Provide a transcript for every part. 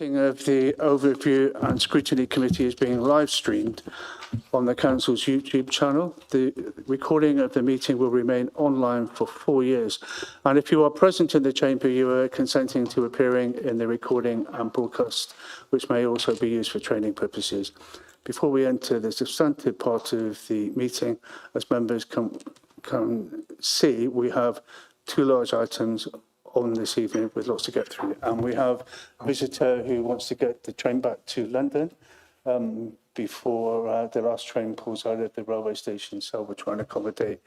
Meeting of the Overview and Scrutiny Committee is being live streamed on the Council's YouTube channel. The recording of the meeting will remain online for 4 years. And if you are present in the chamber, you are consenting to appearing in the recording and broadcast, which may also be used for training purposes. Before we enter the substantive part of the meeting, as members can see, we have two large items on this evening with lots to get through. And we have a visitor who wants to get the train back to London before the last train pulls out of the railway station. So we're trying to accommodate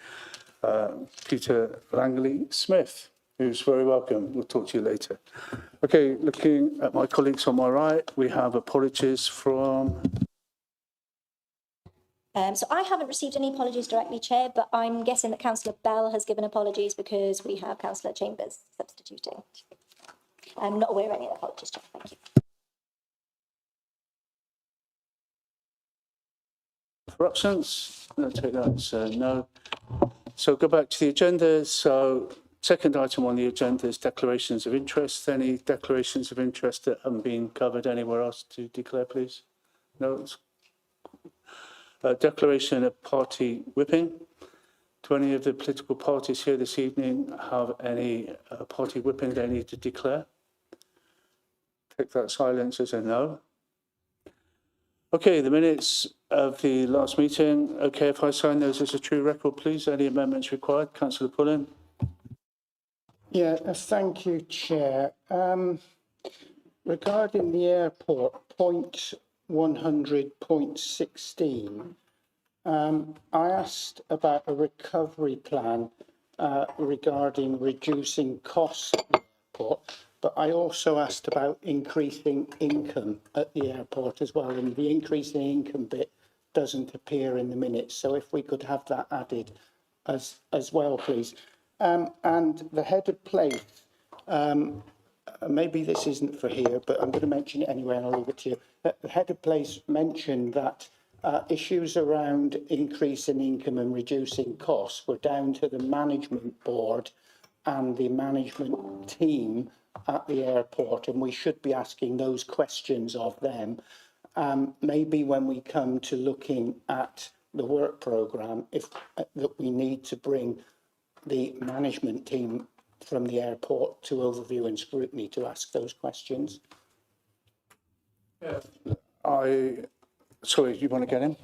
Peter Langley Smith, who's very welcome. We'll talk to you later. Okay, looking at my colleagues on my right, we have apologies from... So I haven't received any apologies directly, Chair, but I'm guessing that Councillor Bell has given apologies because we have Councillor Chambers substituting. I'm not aware of any apologies, Chair. Thank you. For absence, I'll take that as no. So go back to the agenda. So second item on the agenda is declarations of interest. Any declarations of interest that haven't been covered anywhere else to declare, please? No. Declaration of party whipping. Do any of the political parties here this evening have any party whipping they need to declare? Take that silence as a no. Okay, the minutes of the last meeting. Okay, if I sign those as a true record, please. Any amendments required? Councillor Pullen. Yeah, thank you, Chair. Regarding the airport, point 100.16, I asked about a recovery plan regarding reducing costs at the airport, but I also asked about increasing income at the airport as well, and the increasing income bit doesn't appear in the minutes, so if we could have that added as well, please. And the head of place, maybe this isn't for here, but I'm going to mention it anyway and I'll leave it to you. The head of place mentioned that issues around increasing income and reducing costs were down to the management board and the management team at the airport, and we should be asking those questions of them. Maybe when we come to looking at the work programme, that we need to bring the management team from the airport to Overview and Scrutiny to ask those questions. Yeah. Sorry, you want to get in?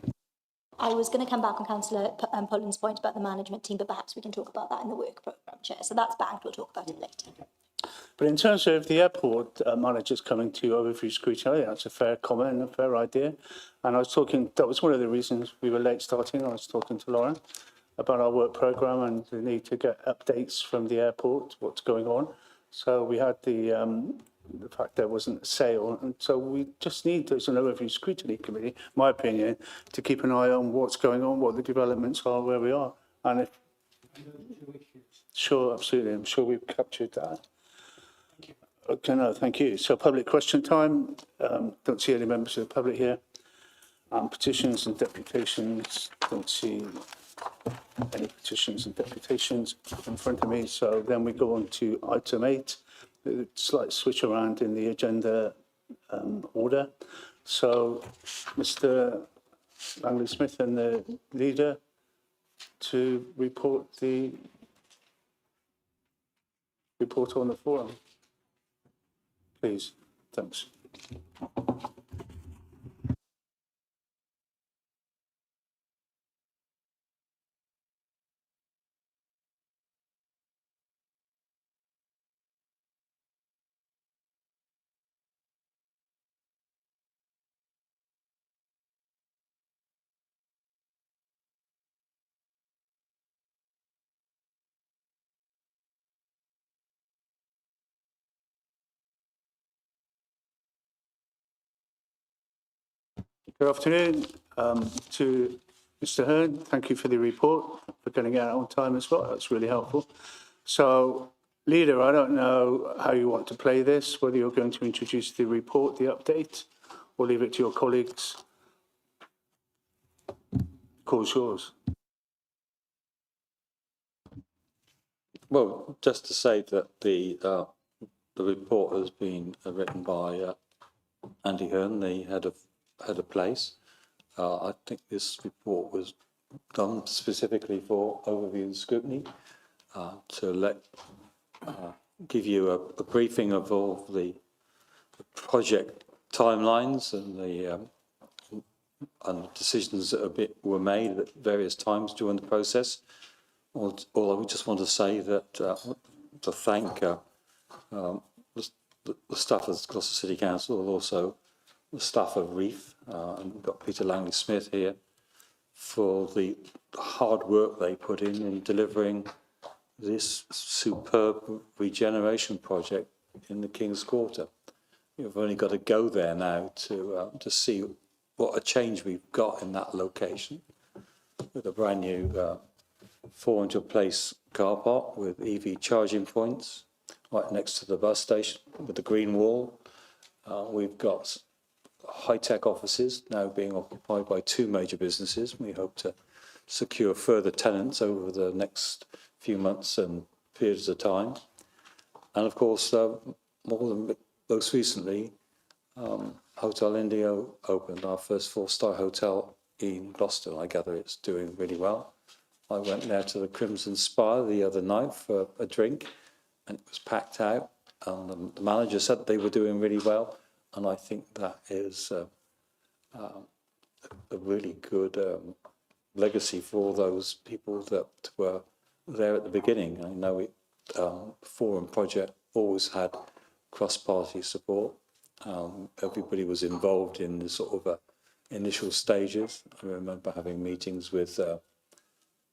I was going to come back on Councillor Pullen's point about the management team, but perhaps we can talk about that in the work programme, Chair. So that's banked. We'll talk about it later. But in terms of the airport managers coming to Overview Scrutiny, I think that's a fair comment and a fair idea. And I was talking, that was one of the reasons we were late starting. I was talking to Lauren about our work programme and the need to get updates from the airport, what's going on. So we had the fact there wasn't a sale. And so we just need, as an Overview Scrutiny Committee, my opinion, to keep an eye on what's going on, what the developments are, where we are. And if... Sure, absolutely. I'm sure we've captured that. Okay, no, thank you. So public question time. Don't see any members of the public here. Petitions and deputations. Don't see any petitions and deputations in front of me. So then we go on to item 8. A slight switch around in the agenda order. So Mr. Langley Smith and the leader to report on the forum. Please, thanks. Good afternoon to Mr. Hearn. Thank you for the report, for getting out on time as well. That's really helpful. So, Leader, I don't know how you want to play this, whether you're going to introduce the report, the update, or leave it to your colleagues. The call's yours. Well, just to say that the report has been written by Andy Hearn, the head of place. I think this report was done specifically for overview and scrutiny to give you a briefing of all the project timelines and the decisions that were made at various times during the process. All I would just want to say that to thank the staff of Gloucester City Council and also the staff of Reef, and we've got Peter Langley Smith here, for the hard work they put in delivering this superb regeneration project in the King's Quarter. You've only got to go there now to see what a change we've got in that location, with a brand new 400 place car park with EV charging points right next to the bus station with the green wall. We've got high-tech offices now being occupied by 2 major businesses. We hope to secure further tenants over the next few months and periods of time. And of course, most recently, Hotel Indio opened, our first 4-star hotel in Gloucester. I gather it's doing really well. I went there to the Crimson Spire the other night for a drink, and it was packed out. And the manager said they were doing really well, and I think that is a really good legacy for all those people that were there at the beginning. I know Forum Project always had cross-party support. Everybody was involved in the sort of initial stages. I remember having meetings with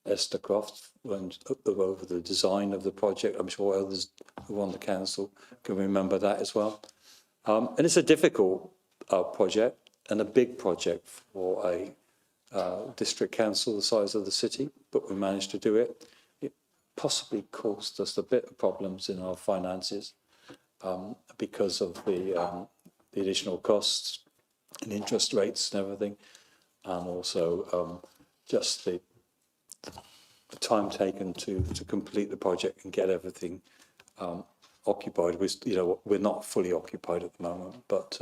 Esther Croft over the design of the project. I'm sure others who are on the council can remember that as well. And it's a difficult project and a big project for a district council the size of the city, but we managed to do it. It possibly caused us a bit of problems in our finances because of the additional costs and interest rates and everything, and also just the time taken to complete the project and get everything occupied. We're not fully occupied at the moment, but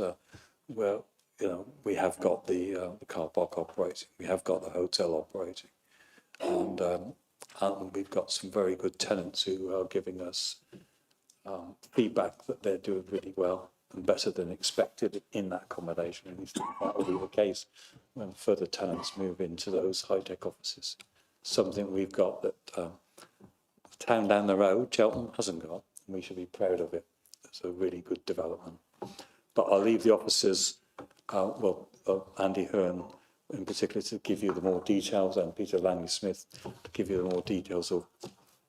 we have got the car park operating, we have got the hotel operating, and we've got some very good tenants who are giving us feedback that they're doing really well and better than expected in that accommodation. And that will be the case when further tenants move into those high-tech offices. Something we've got that the town down the road, Cheltenham, hasn't got, and we should be proud of it. It's a really good development. But I'll leave the officers, Andy Hearn in particular, to give you the more details, and Peter Langley Smith to give you the more details of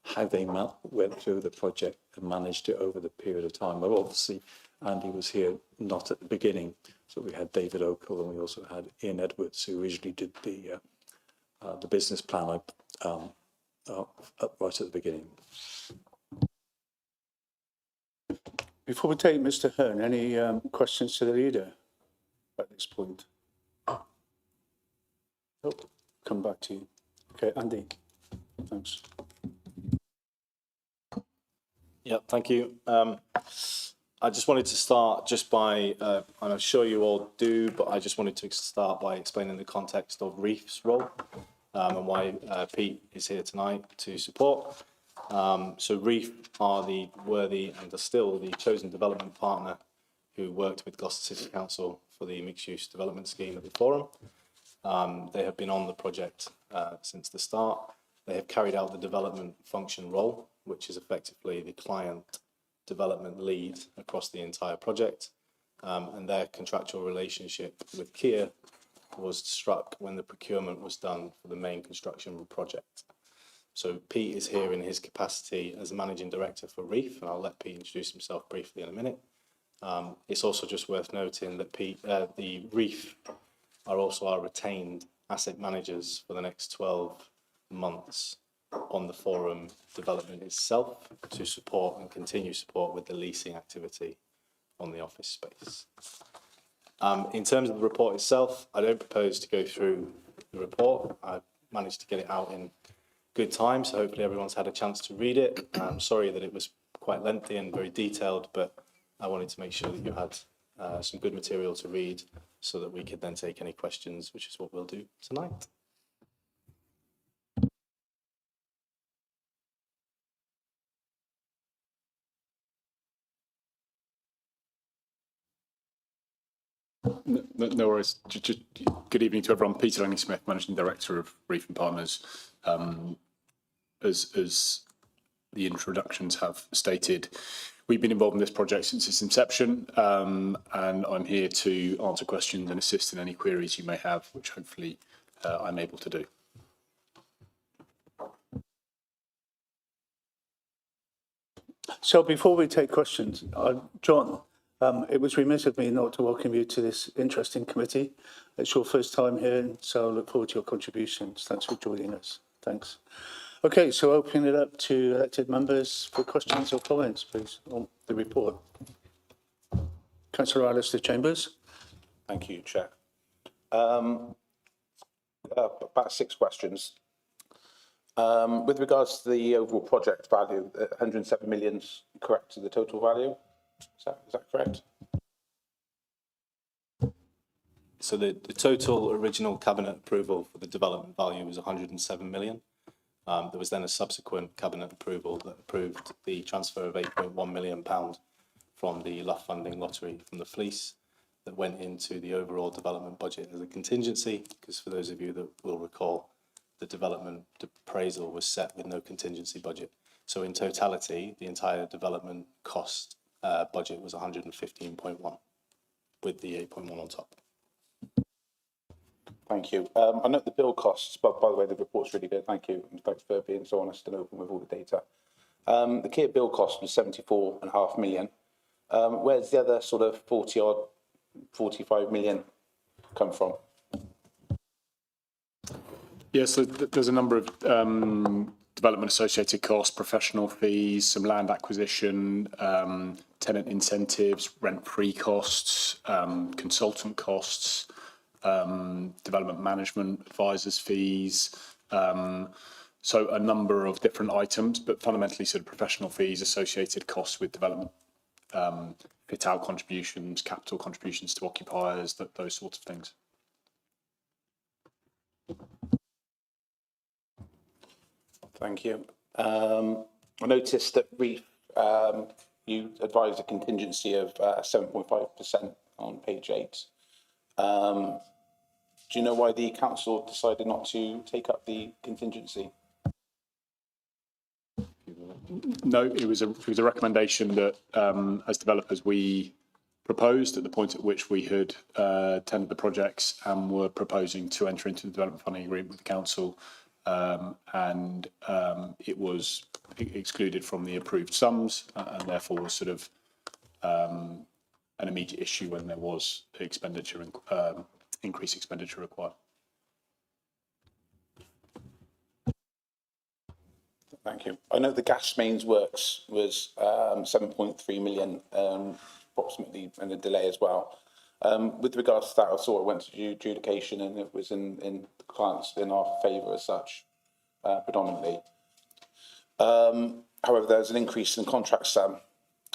how they went through the project and managed it over the period of time. Well, obviously, Andy was here not at the beginning, so we had David Oakle and we also had Ian Edwards, who originally did the business plan right at the beginning. Before we take Mr. Hearn, any questions to the leader at this point? Oh, come back to you. Okay, Andy, thanks. Yeah, thank you. I just wanted to start just by, and I'm sure you all do, but I just wanted to start by explaining the context of Reef's role and why Pete is here tonight to support. So Reef were and are still the chosen development partner who worked with Gloucester City Council for the mixed-use development scheme at the Forum. They have been on the project since the start. They have carried out the development function role, which is effectively the client development lead across the entire project. And their contractual relationship with Kia was struck when the procurement was done for the main construction project. So Pete is here in his capacity as managing director for Reef, and I'll let Pete introduce himself briefly in a minute. It's also just worth noting that the Reef are also our retained asset managers for the next 12 months on the Forum development itself to support and continue support with the leasing activity on the office space. In terms of the report itself, I don't propose to go through the report. I managed to get it out in good time, so hopefully everyone's had a chance to read it. I'm sorry that it was quite lengthy and very detailed, but I wanted to make sure that you had some good material to read so that we could then take any questions, which is what we'll do tonight. No worries. Just good evening to everyone. Peter Langley-Smith, Managing Director of Reef and Partners. As the introductions have stated, we've been involved in this project since its inception, and I'm here to answer questions and assist in any queries you may have, which hopefully I'm able to do. So before we take questions, John, it was remiss of me not to welcome you to this interesting committee. It's your first time here, so I look forward to your contributions. Thanks for joining us. Thanks. Okay, so opening it up to elected members for questions or comments, please, on the report. Councillor Alistair Chambers. Thank you, Chair. About 6 questions. With regards to the overall project value, 107 million's correct to the total value? Is that correct? So the total original cabinet approval for the development value was 107 million. There was then a subsequent cabinet approval that approved the transfer of £8.1 million from the Luff funding lottery from the fleece that went into the overall development budget as a contingency, because for those of you that will recall, the development appraisal was set with no contingency budget. So in totality, the entire development cost budget was 115.1 with the 8.1 on top. Thank you. I note the bill costs, but by the way, the report's really good. Thank you. And thanks for being so honest and open with all the data. The Kia bill cost was 74.5 million. Where's the other sort of 45 million come from? Yes, so there's a number of development associated costs, professional fees, some land acquisition, tenant incentives, rent-free costs, consultant costs, development management, advisors' fees. So a number of different items, but fundamentally sort of professional fees, associated costs with development, fit-out contributions, capital contributions to occupiers, those sorts of things. Thank you. I noticed that Reef, you advised a contingency of 7.5% on page 8. Do you know why the council decided not to take up the contingency? No, it was a recommendation that as developers we proposed at the point at which we had tendered the projects and were proposing to enter into the development funding agreement with the council, and it was excluded from the approved sums and therefore was sort of an immediate issue when there was expenditure, increased expenditure required. Thank you. I know the gas mains works was 7.3 million approximately, and a delay as well. With regards to that, I saw it went to adjudication and it was in the clients in our favour as such, predominantly. However, there's an increase in contract sum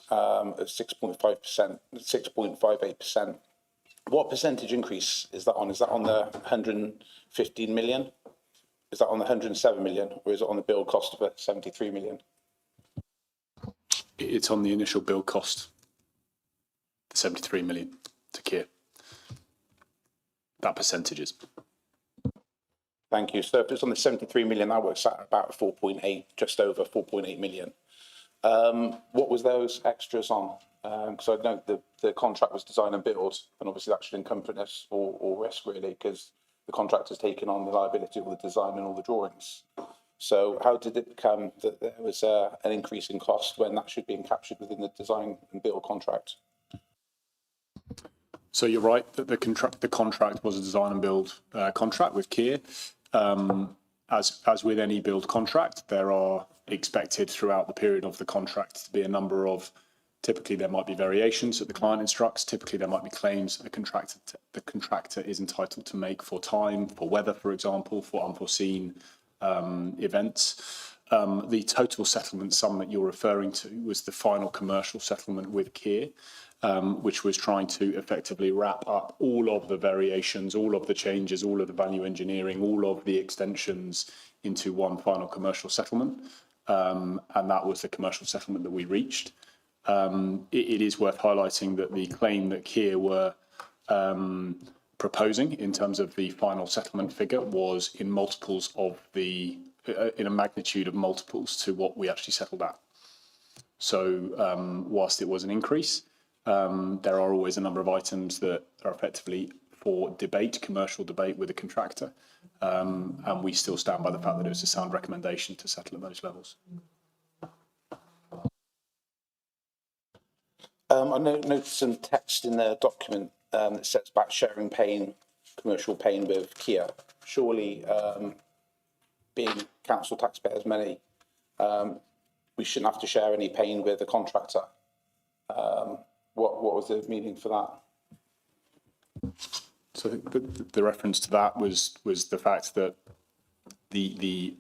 of 6.5%, 6.58%. What percentage increase is that on? Is that on the 115 million? Is that on the 107 million, or is it on the build cost of 73 million? It's on the initial build cost, the 73 million to Kia. That percentage is. Thank you. So if it's on the 73 million, that works out about 4.8, just over 4.8 million. What was those extras on? Because I know the contract was design and build, and obviously that should encompass all risk really, because the contractor's taken on the liability of the design and all the drawings. So how did it become that there was an increase in cost when that should be captured within the design and build contract? So you're right that the contract was a design and build contract with Kia. As with any build contract, there are expected throughout the period of the contract to be a number of, typically there might be variations that the client instructs, typically there might be claims that the contractor is entitled to make for time, for weather, for example, for unforeseen events. The total settlement sum that you're referring to was the final commercial settlement with Kia. which was trying to effectively wrap up all of the variations, all of the changes, all of the value engineering, all of the extensions into one final commercial settlement. And that was the commercial settlement that we reached. It is worth highlighting that the claim that Kier were proposing in terms of the final settlement figure was in multiples of in a magnitude of multiples to what we actually settled at. So whilst it was an increase, there are always a number of items that are effectively for debate, commercial debate with a contractor, and we still stand by the fact that it was a sound recommendation to settle at those levels. I noticed some text in the document that says about sharing pain, commercial pain with Kia. Surely, being council taxpayers' money, we shouldn't have to share any pain with the contractor. What was the meaning for that? So I think the reference to that was the fact that the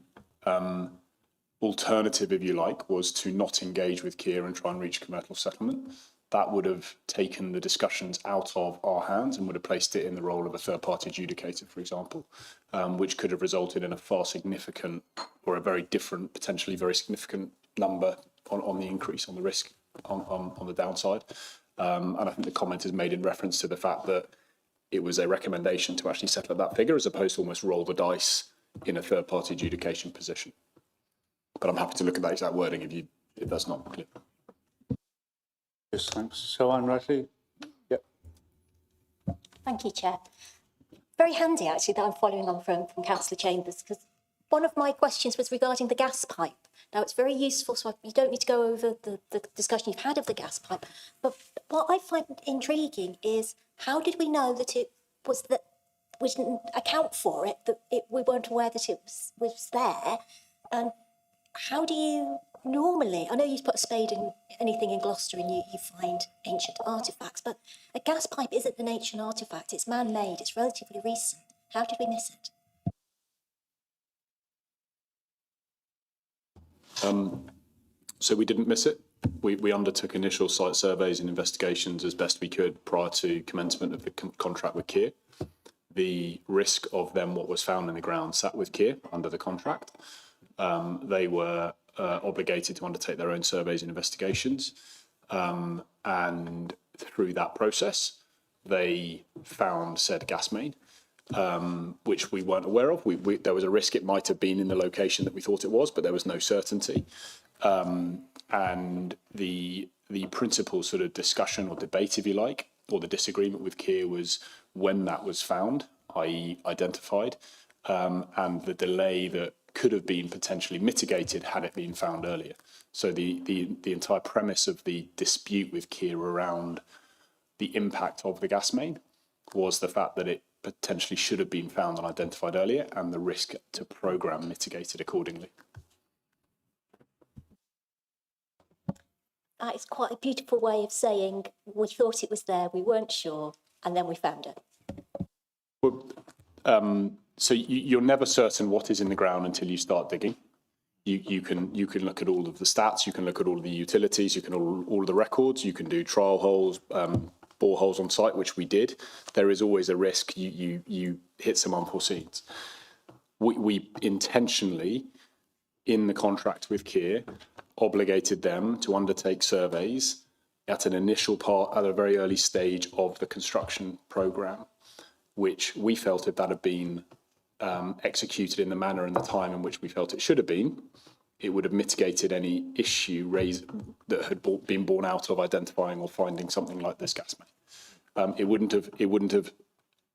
alternative, if you like, was to not engage with Kier and try and reach commercial settlement. That would have taken the discussions out of our hands and would have placed it in the role of a third-party adjudicator, for example, which could have resulted in a far significant or a very different, potentially very significant number on the increase, on the risk, on the downside. And I think the comment is made in reference to the fact that it was a recommendation to actually settle at that figure as opposed to almost roll the dice in a third-party adjudication position. But I'm happy to look at that exact wording if that's not clear. Yes, thanks. So I'm Radley. Yep. Thank you, Chair. Very handy, actually, that I'm following on from Councillor Chambers, because one of my questions was regarding the gas pipe. Now, it's very useful, so you don't need to go over the discussion you've had of the gas pipe. But what I find intriguing is how did we know that it was that we didn't account for it, we weren't aware that it was there? And how do you normally, I know you put a spade in anything in Gloucester and you find ancient artefacts, but a gas pipe isn't an ancient artefact. It's man-made. It's relatively recent. How did we miss it? So we didn't miss it. We undertook initial site surveys and investigations as best we could prior to commencement of the contract with Kier. The risk of then what was found in the ground sat with Kier under the contract. They were obligated to undertake their own surveys and investigations. And through that process, they found said gas main, which we weren't aware of. There was a risk it might have been in the location that we thought it was, but there was no certainty. And the principal sort of discussion or debate, if you like, or the disagreement with Kier was when that was found, i.e. identified, and the delay that could have been potentially mitigated had it been found earlier. So the entire premise of the dispute with Kier around the impact of the gas main was the fact that it potentially should have been found and identified earlier, and the risk to programme mitigated accordingly. That is quite a beautiful way of saying we thought it was there, we weren't sure, and then we found it. Well, so you're never certain what is in the ground until you start digging. You can look at all of the stats, you can look at all of the utilities, you can all of the records, you can do trial holes, bore holes on site, which we did. There is always a risk you hit some unforeseens. We intentionally, in the contract with Kier, obligated them to undertake surveys at an initial part, at a very early stage of the construction programme, which we felt if that had been executed in the manner and the time in which we felt it should have been, it would have mitigated any issue raised that had been born out of identifying or finding something like this gas main. It wouldn't have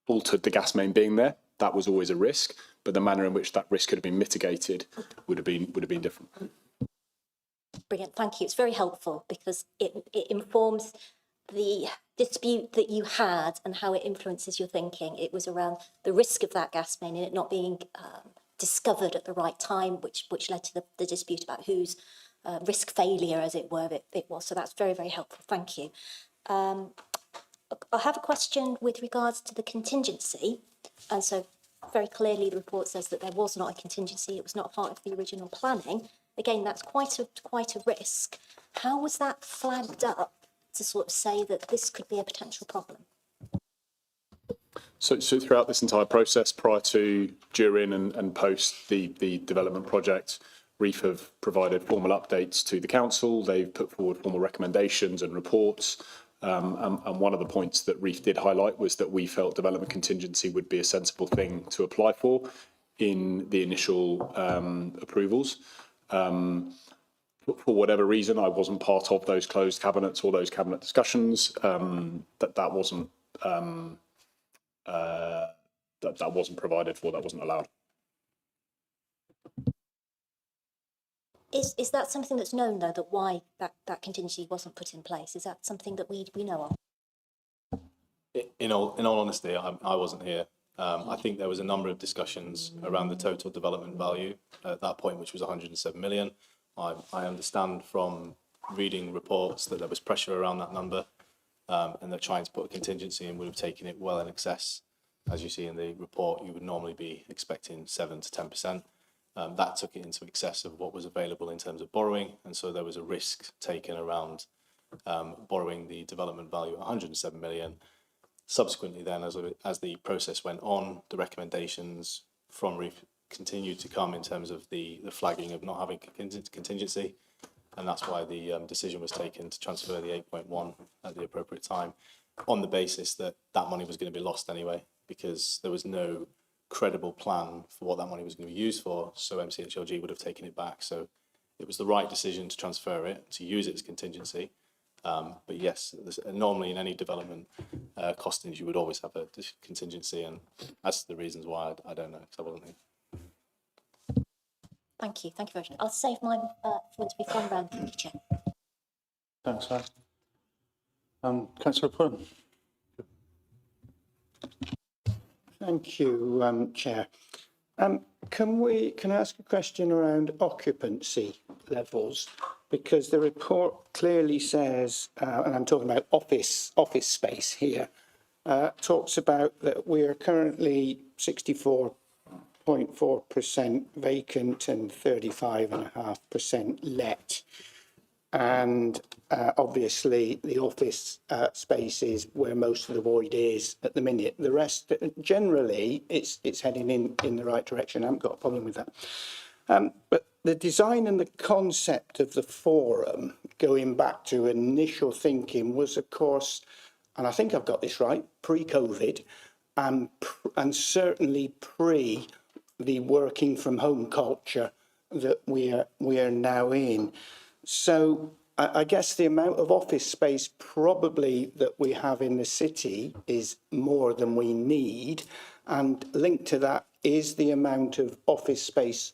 altered the gas main being there. That was always a risk, but the manner in which that risk could have been mitigated would have been different. Brilliant, thank you. It's very helpful because it informs the dispute that you had and how it influences your thinking. It was around the risk of that gas main and it not being discovered at the right time, which led to the dispute about whose risk failure, as it were, it was. So that's very, very helpful. Thank you. I have a question with regards to the contingency. And so very clearly the report says that there was not a contingency. It was not part of the original planning. Again, that's quite a risk. How was that flagged up to sort of say that this could be a potential problem? So throughout this entire process, prior to, during and post the development project, Reef have provided formal updates to the council. They've put forward formal recommendations and reports. And one of the points that Reef did highlight was that we felt development contingency would be a sensible thing to apply for in the initial approvals. For whatever reason, I wasn't part of those closed cabinets or those cabinet discussions. That wasn't that wasn't provided for. That wasn't allowed. Is that something that's known, though, that why that contingency wasn't put in place? Is that something that we know of? In all honesty, I wasn't here. I think there was a number of discussions around the total development value at that point, which was 107 million. I understand from reading reports that there was pressure around that number, and that trying to put a contingency in would have taken it well in excess. As you see in the report, you would normally be expecting 7 to 10%. That took it into excess of what was available in terms of borrowing, and so there was a risk taken around borrowing the development value at 107 million. Subsequently then, as the process went on, the recommendations from Reef continued to come in terms of the flagging of not having contingency, and that's why the decision was taken to transfer the 8.1 at the appropriate time, on the basis that that money was going to be lost anyway, because there was no credible plan for what that money was going to be used for, so MCHLG would have taken it back. So it was the right decision to transfer it, to use it as contingency. But yes, normally in any development costings, you would always have a contingency, and as to the reasons why, I don't know, because I wasn't here. Thank you very much. I'll save mine for when to be final round. Thank you, Chair. Thanks, Anne. Councillor Prum. Thank you, Chair. Can I ask a question around occupancy levels? Because the report clearly says, and I'm talking about office space here, talks about that we are currently 64.4% vacant and 35.5% let. And obviously the office space is where most of the void is at the minute. The rest, generally, it's heading in the right direction. I haven't got a problem with that. But the design and the concept of the forum, going back to initial thinking, was, of course, and I think I've got this right, pre-COVID, and certainly pre the working from home culture that we are now in. So I guess the amount of office space probably that we have in the city is more than we need, and linked to that is the amount of office space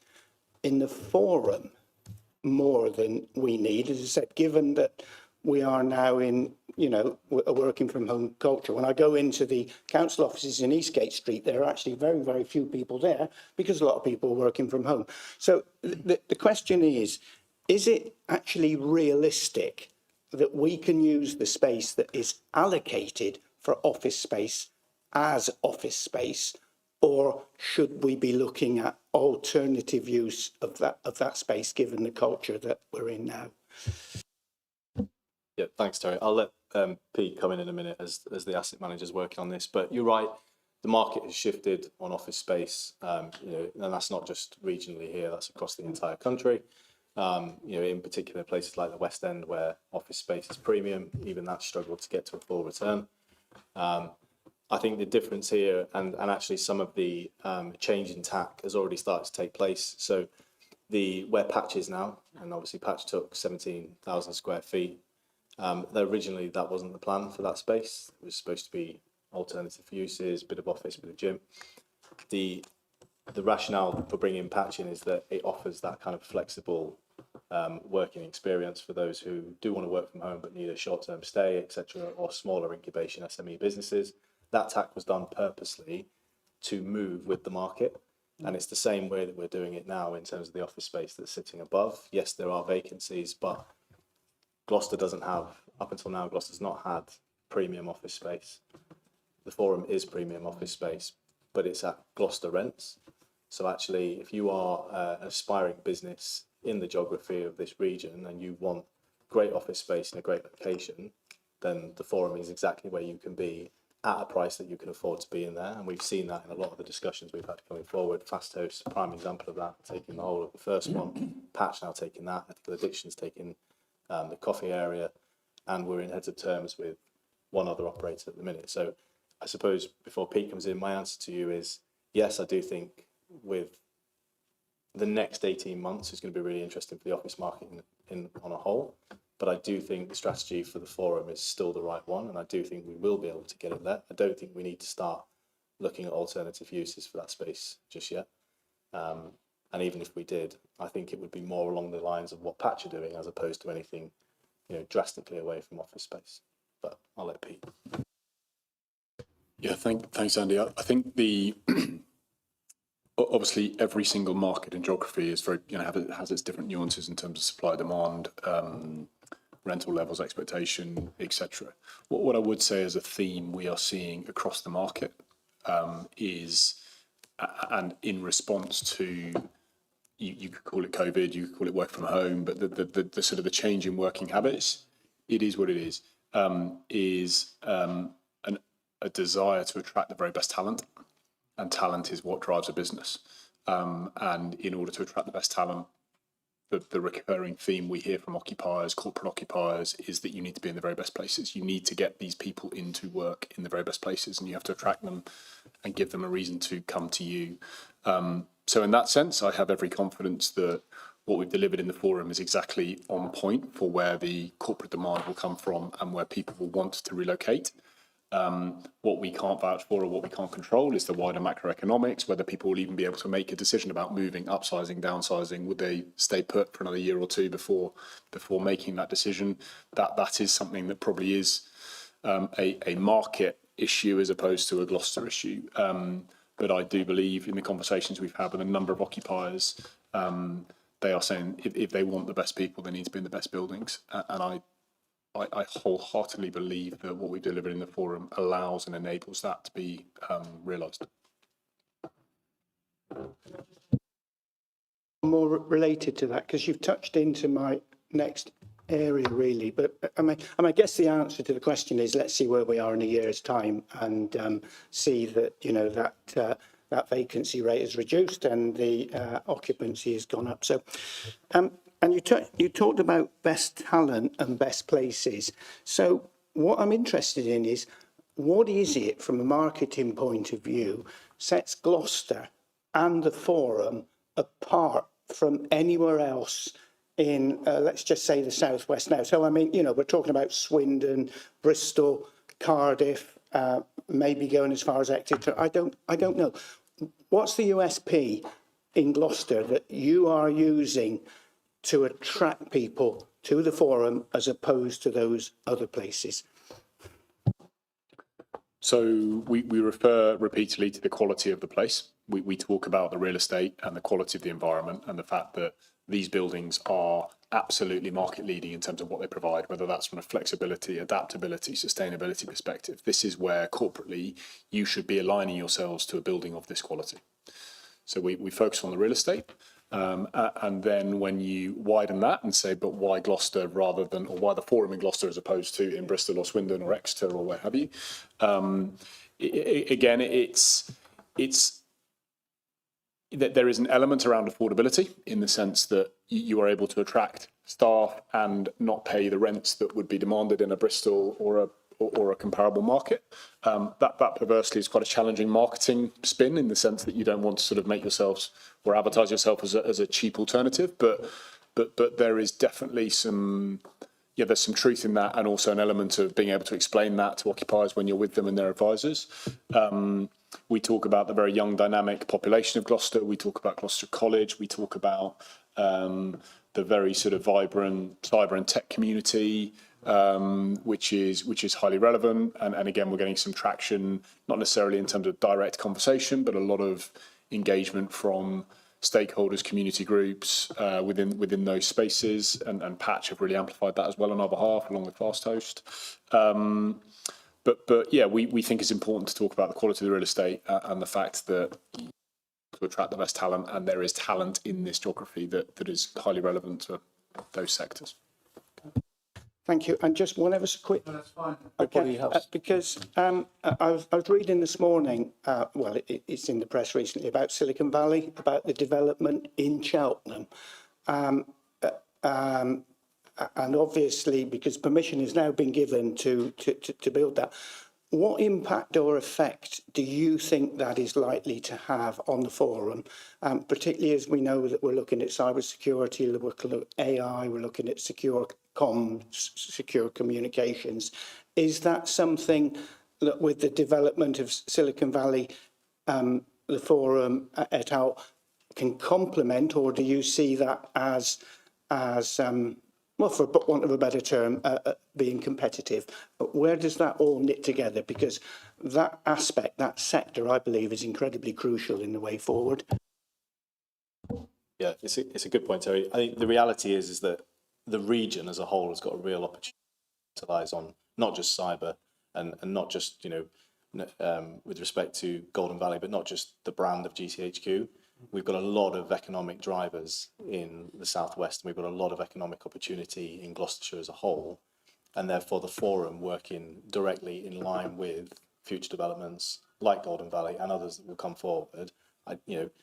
in the forum more than we need. As I said, given that we are now in, a working from home culture. When I go into the council offices in Eastgate Street, there are actually very, very few people there because a lot of people are working from home. So the question is it actually realistic that we can use the space that is allocated for office space as office space, or should we be looking at alternative use of that space given the culture that we're in now? Yeah, thanks, Terry. I'll let Pete come in a minute as the asset manager's working on this. But you're right, the market has shifted on office space, and that's not just regionally here, that's across the entire country. In particular places like the West End where office space is premium, even that struggled to get to a full return. I think the difference here, and actually some of the change in tack has already started to take place. So where Patch is now, and obviously Patch took 17,000 square feet, originally that wasn't the plan for that space. It was supposed to be alternative uses, bit of office, bit of gym. The rationale for bringing Patch in is that it offers that kind of flexible working experience for those who do want to work from home but need a short-term stay, etc., or smaller incubation SME businesses. That tack was done purposely to move with the market, and it's the same way that we're doing it now in terms of the office space that's sitting above. Yes, there are vacancies, but Gloucester doesn't have, up until now, Gloucester's not had premium office space. The forum is premium office space, but it's at Gloucester rents. So actually, if you are an aspiring business in the geography of this region and you want great office space in a great location, then the forum is exactly where you can be at a price that you can afford to be in there. And we've seen that in a lot of the discussions we've had coming forward. Fast Host, prime example of that, taking the whole of the first one. Patch now taking that. Ethical Addictions taking the coffee area. And we're in heads of terms with one other operator at the minute. So I suppose before Pete comes in, my answer to you is, yes, I do think with the next 18 months is going to be really interesting for the office market on a whole. But I do think the strategy for the forum is still the right one, and I do think we will be able to get it there. I don't think we need to start looking at alternative uses for that space just yet. And even if we did, I think it would be more along the lines of what Patch are doing as opposed to anything, drastically away from office space. But I'll let Pete. Yeah, thanks, Andy. I think obviously every single market and geography is very, has its different nuances in terms of supply, demand, rental levels, expectation, etc. What I would say as a theme we are seeing across the market is, and in response to, you could call it COVID, you could call it work from home, but the sort of the change in working habits, it is what it is a desire to attract the very best talent, and talent is what drives a business. And in order to attract the best talent, the recurring theme we hear from occupiers, corporate occupiers, is that you need to be in the very best places. You need to get these people into work in the very best places, and you have to attract them and give them a reason to come to you. So in that sense, I have every confidence that what we've delivered in the forum is exactly on point for where the corporate demand will come from and where people will want to relocate. What we can't vouch for or what we can't control is the wider macroeconomics, whether people will even be able to make a decision about moving, upsizing, downsizing. Would they stay put for another year or two before making that decision? That is something that probably is a market issue as opposed to a Gloucester issue. But I do believe in the conversations we've had with a number of occupiers, they are saying if they want the best people, they need to be in the best buildings. And I wholeheartedly believe that what we deliver in the forum allows and enables that to be realised. More related to that, because you've touched into my next area really, but I guess the answer to the question is, let's see where we are in a year's time and see that that vacancy rate is reduced and the occupancy has gone up. So and you talked about best talent and best places. So what I'm interested in is, what is it from a marketing point of view sets Gloucester and the forum apart from anywhere else in, let's just say, the southwest now? So, I mean, we're talking about Swindon, Bristol, Cardiff, maybe going as far as Exeter. I don't know. What's the USP in Gloucester that you are using to attract people to the forum as opposed to those other places? So we refer repeatedly to the quality of the place. We talk about the real estate and the quality of the environment and the fact that these buildings are absolutely market leading in terms of what they provide, whether that's from a flexibility, adaptability, sustainability perspective. This is where corporately you should be aligning yourselves to a building of this quality. So we focus on the real estate. And then when you widen that and say, but why Gloucester rather than, or why the forum in Gloucester as opposed to in Bristol or Swindon or Exeter or where have you? Again, it's that there is an element around affordability in the sense that you are able to attract staff and not pay the rents that would be demanded in a Bristol or a comparable market. That perversely is quite a challenging marketing spin in the sense that you don't want to sort of make yourselves or advertise yourself as a cheap alternative, but there is definitely there's some truth in that, and also an element of being able to explain that to occupiers when you're with them and their advisors. We talk about the very young, dynamic population of Gloucester. We talk about Gloucester College. We talk about the very sort of vibrant cyber and tech community, which is highly relevant. And again, we're getting some traction, not necessarily in terms of direct conversation, but a lot of engagement from stakeholders, community groups within those spaces, and Patch have really amplified that as well on our behalf, along with Fast Host. But yeah, we think it's important to talk about the quality of the real estate and the fact that to attract the best talent, and there is talent in this geography that is highly relevant to those sectors. Thank you. And just one ever so quick. That's fine. Okay, because I was reading this morning, well, it's in the press recently, about Silicon Valley, about the development in Cheltenham. And obviously, because permission has now been given to build that, what impact or effect do you think that is likely to have on the forum, particularly as we know that we're looking at cybersecurity, we're looking at AI, we're looking at secure comms, secure communications. Is that something that with the development of Silicon Valley, the forum et al. Can complement, or do you see that as well, for want of a better term, being competitive? Where does that all knit together? Because that aspect, that sector, I believe, is incredibly crucial in the way forward. Yeah, it's a good point, Terry. I think the reality is that the region as a whole has got a real opportunity to capitalize on not just cyber and not just, with respect to Golden Valley, but not just the brand of GCHQ. We've got a lot of economic drivers in the southwest, and we've got a lot of economic opportunity in Gloucestershire as a whole, and therefore the forum working directly in line with future developments like Golden Valley and others that will come forward.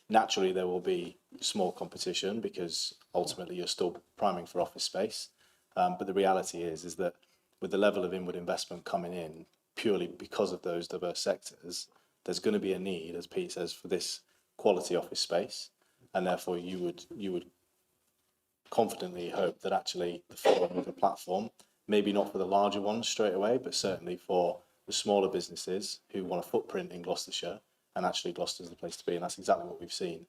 Naturally there will be small competition because ultimately you're still priming for office space, but the reality is that with the level of inward investment coming in purely because of those diverse sectors, there's going to be a need, as Pete says, for this quality office space, and therefore you would confidently hope that actually the forum is a platform, maybe not for the larger ones straight away, but certainly for the smaller businesses who want a footprint in Gloucestershire, and actually Gloucester's the place to be, and that's exactly what we've seen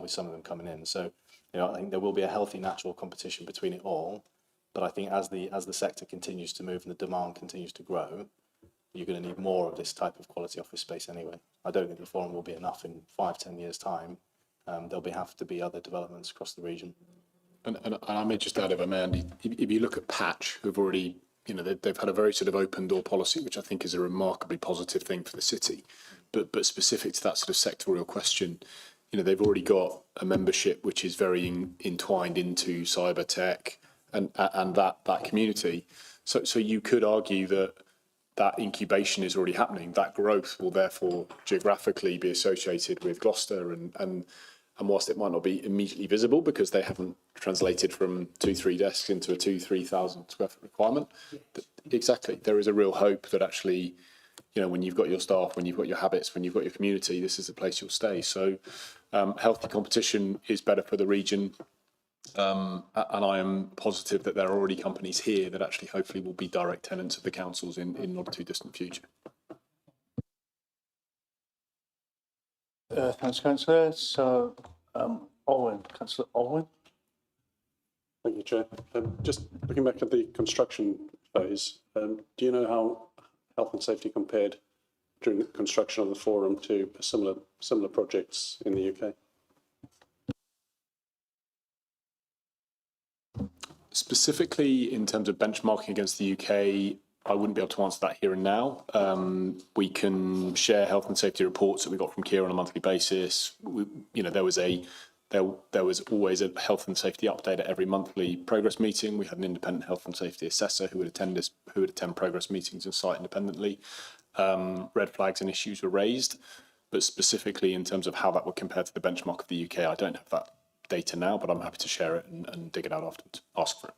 with some of them coming in. So, I think there will be a healthy natural competition between it all, but I think as the sector continues to move and the demand continues to grow, you're going to need more of this type of quality office space anyway. I don't think the forum will be enough in 5-10 years' time. There'll have to be other developments across the region. And I may just add, if I may, Andy, if you look at Patch, who've already, they've had a very sort of open door policy, which I think is a remarkably positive thing for the city. But specific to that sort of sectorial question, they've already got a membership which is very entwined into cyber tech and that community. So you could argue that incubation is already happening. That growth will therefore geographically be associated with Gloucester, and whilst it might not be immediately visible because they haven't translated from 2-3 desks into a 2,000-3,000 square foot requirement, exactly, there is a real hope that actually, when you've got your staff, when you've got your habits, when you've got your community, this is the place you'll stay. So healthy competition is better for the region. And I am positive that there are already companies here that actually hopefully will be direct tenants of the councils in not too distant future. Thanks, Councillor. So, Councillor Owen. Thank you, Chair. Just looking back at the construction phase, do you know how health and safety compared during the construction of the forum to similar projects in the UK? Specifically in terms of benchmarking against the UK, I wouldn't be able to answer that here and now. We can share health and safety reports that we got from Keir on a monthly basis. There was always a health and safety update at every monthly progress meeting. We had an independent health and safety assessor who would attend progress meetings and site independently. Red flags and issues were raised, but specifically in terms of how that would compare to the benchmark of the UK, I don't have that data now, but I'm happy to share it and dig it out afterwards. Ask for it.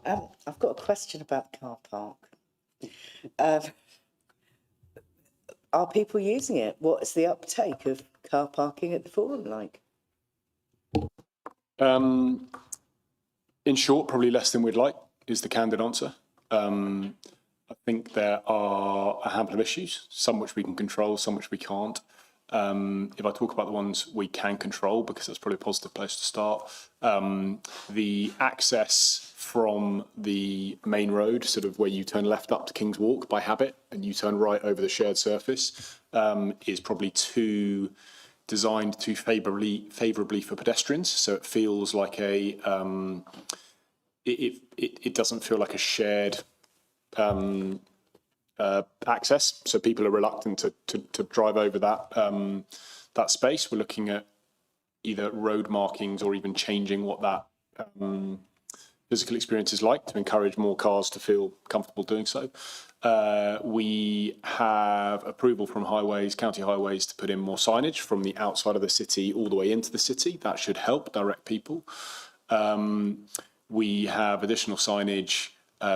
I've got a question about the car park. Are people using it? What is the uptake of car parking at the forum like? In short, probably less than we'd like is the candid answer. I think there are a handful of issues, some which we can control, some which we can't. If I talk about the ones we can control, because that's probably a positive place to start, the access from the main road, sort of where you turn left up to King's Walk by habit and you turn right over the shared surface, is probably designed too favourably for pedestrians. So it feels like it doesn't feel like a shared access, so people are reluctant to drive over that space. We're looking at either road markings or even changing what that physical experience is like to encourage more cars to feel comfortable doing so. We have approval from highways, county highways, to put in more signage from the outside of the city all the way into the city. That should help direct people. We have additional signage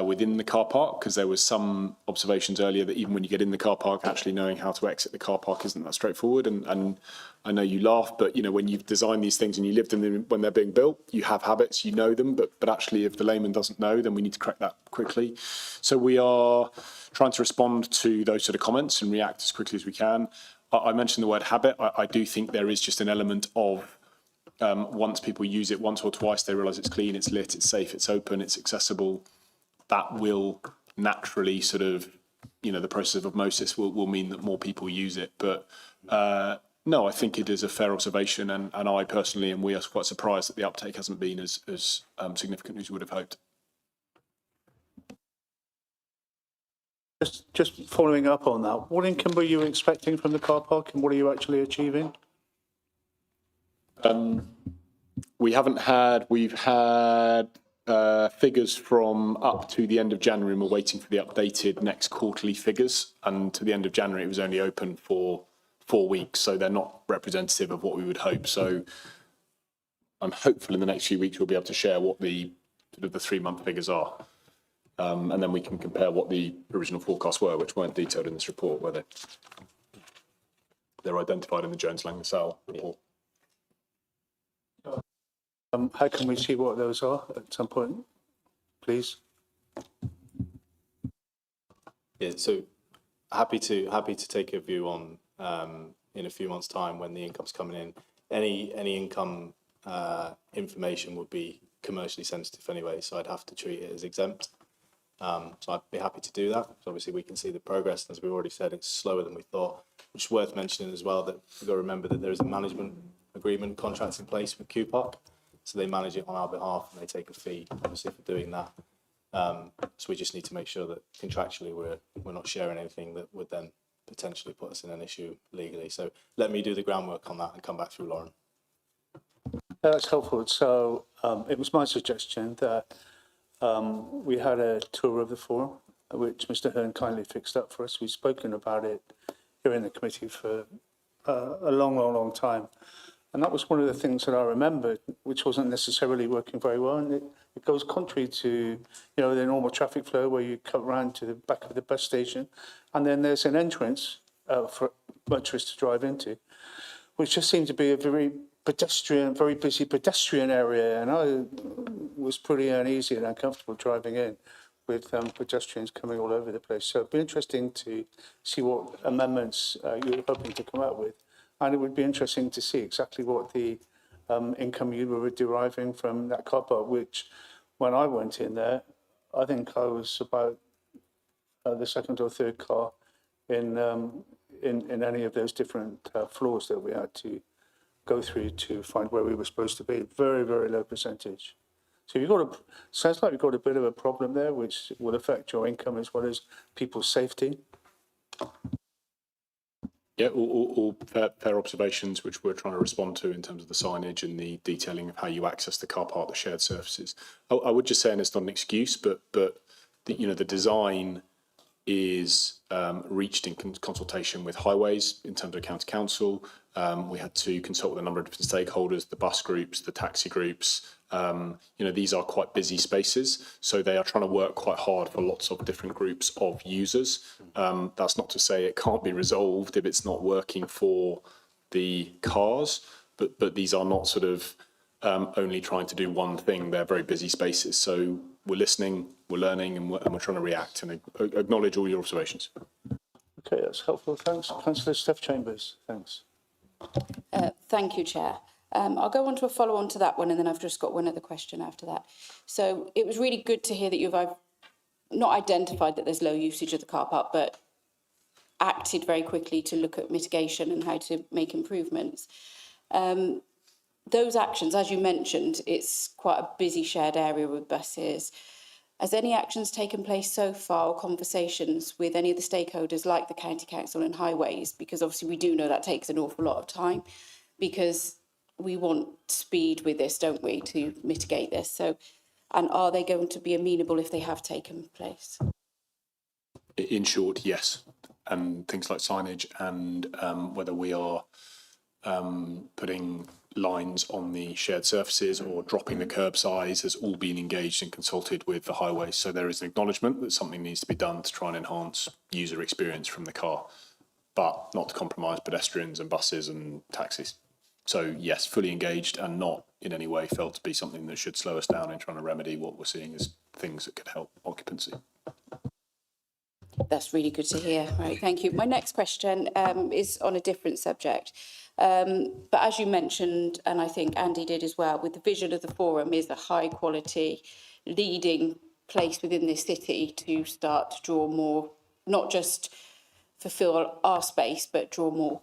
within the car park, because there was some observations earlier that even when you get in the car park, actually knowing how to exit the car park isn't that straightforward. And I know you laugh, but when you've designed these things and you lived in them when they're being built, you have habits, you know them, but actually if the layman doesn't know, then we need to correct that quickly. So we are trying to respond to those sort of comments and react as quickly as we can. I mentioned the word habit. I do think there is just an element of once people use it once or twice, they realise it's clean, it's lit, it's safe, it's open, it's accessible. That will naturally sort of, the process of osmosis will mean that more people use it. But no, I think it is a fair observation, and I personally and we are quite surprised that the uptake hasn't been as significant as we would have hoped. Just following up on that, what income were you expecting from the car park, and what are you actually achieving? We've had figures from up to the end of January, and we're waiting for the updated next quarterly figures. And to the end of January, it was only open for 4 weeks, so they're not representative of what we would hope. So I'm hopeful in the next few weeks we'll be able to share what the 3-month figures are, and then we can compare what the original forecasts were, which weren't detailed in this report, where they're identified in the Jones-Lang-LaSalle report. How can we see what those are at some point, please? Yeah, so happy to take a view on in a few months' time when the income's coming in. Any income information would be commercially sensitive anyway, so I'd have to treat it as exempt. So I'd be happy to do that. So obviously we can see the progress, and as we've already said, it's slower than we thought. It's worth mentioning as well that we've got to remember that there is a management agreement contract in place with Q Park, so they manage it on our behalf and they take a fee, obviously, for doing that. So we just need to make sure that contractually we're not sharing anything that would then potentially put us in an issue legally. So let me do the groundwork on that and come back through Lauren. That's helpful. So it was my suggestion that we had a tour of the forum, which Mr. Hearn kindly fixed up for us. We've spoken about it here in the committee for a long time. And that was one of the things that I remembered, which wasn't necessarily working very well. And it goes contrary to, the normal traffic flow where you cut round to the back of the bus station. And then there's an entrance for motorists to drive into, which just seemed to be a very busy pedestrian area. And I was pretty uneasy and uncomfortable driving in with pedestrians coming all over the place. So it'd be interesting to see what amendments you're hoping to come up with. And it would be interesting to see exactly what the income you were deriving from that car park, which when I went in there, I think I was about the second or third car in any of those different floors that we had to go through to find where we were supposed to be. Very, very low percentage. So sounds like you've got a bit of a problem there, which will affect your income as well as people's safety. Yeah, all fair observations, which we're trying to respond to in terms of the signage and the detailing of how you access the car park, the shared surfaces. I would just say, and it's not an excuse, but the design is reached in consultation with highways in terms of county council. We had to consult with a number of different stakeholders, the bus groups, the taxi groups. These are quite busy spaces, so they are trying to work quite hard for lots of different groups of users. That's not to say it can't be resolved if it's not working for the cars, but these are not sort of only trying to do one thing. They're very busy spaces, so we're listening, we're learning, and we're trying to react and acknowledge all your observations. Okay, that's helpful. Thanks. Councillor Steph Chambers, thanks. Thank you, Chair. I'll go on to a follow-on to that one, and then I've just got one other question after that. So it was really good to hear that you've not identified that there's low usage of the car park, but acted very quickly to look at mitigation and how to make improvements. Those actions, as you mentioned, it's quite a busy shared area with buses. Has any actions taken place so far, or conversations with any of the stakeholders like the County Council and Highways? Because obviously we do know that takes an awful lot of time, because we want speed with this, don't we, to mitigate this? So, and are they going to be amenable if they have taken place? In short, yes. And things like signage and whether we are putting lines on the shared surfaces or dropping the curb size has all been engaged and consulted with the highways. So there is an acknowledgement that something needs to be done to try and enhance user experience from the car, but not to compromise pedestrians and buses and taxis. So yes, fully engaged and not in any way felt to be something that should slow us down in trying to remedy what we're seeing as things that could help occupancy. That's really good to hear. Right, thank you. My next question is on a different subject. But as you mentioned, and I think Andy did as well, with the vision of the forum is a high quality leading place within this city to start to draw more, not just fulfill our space, but draw more,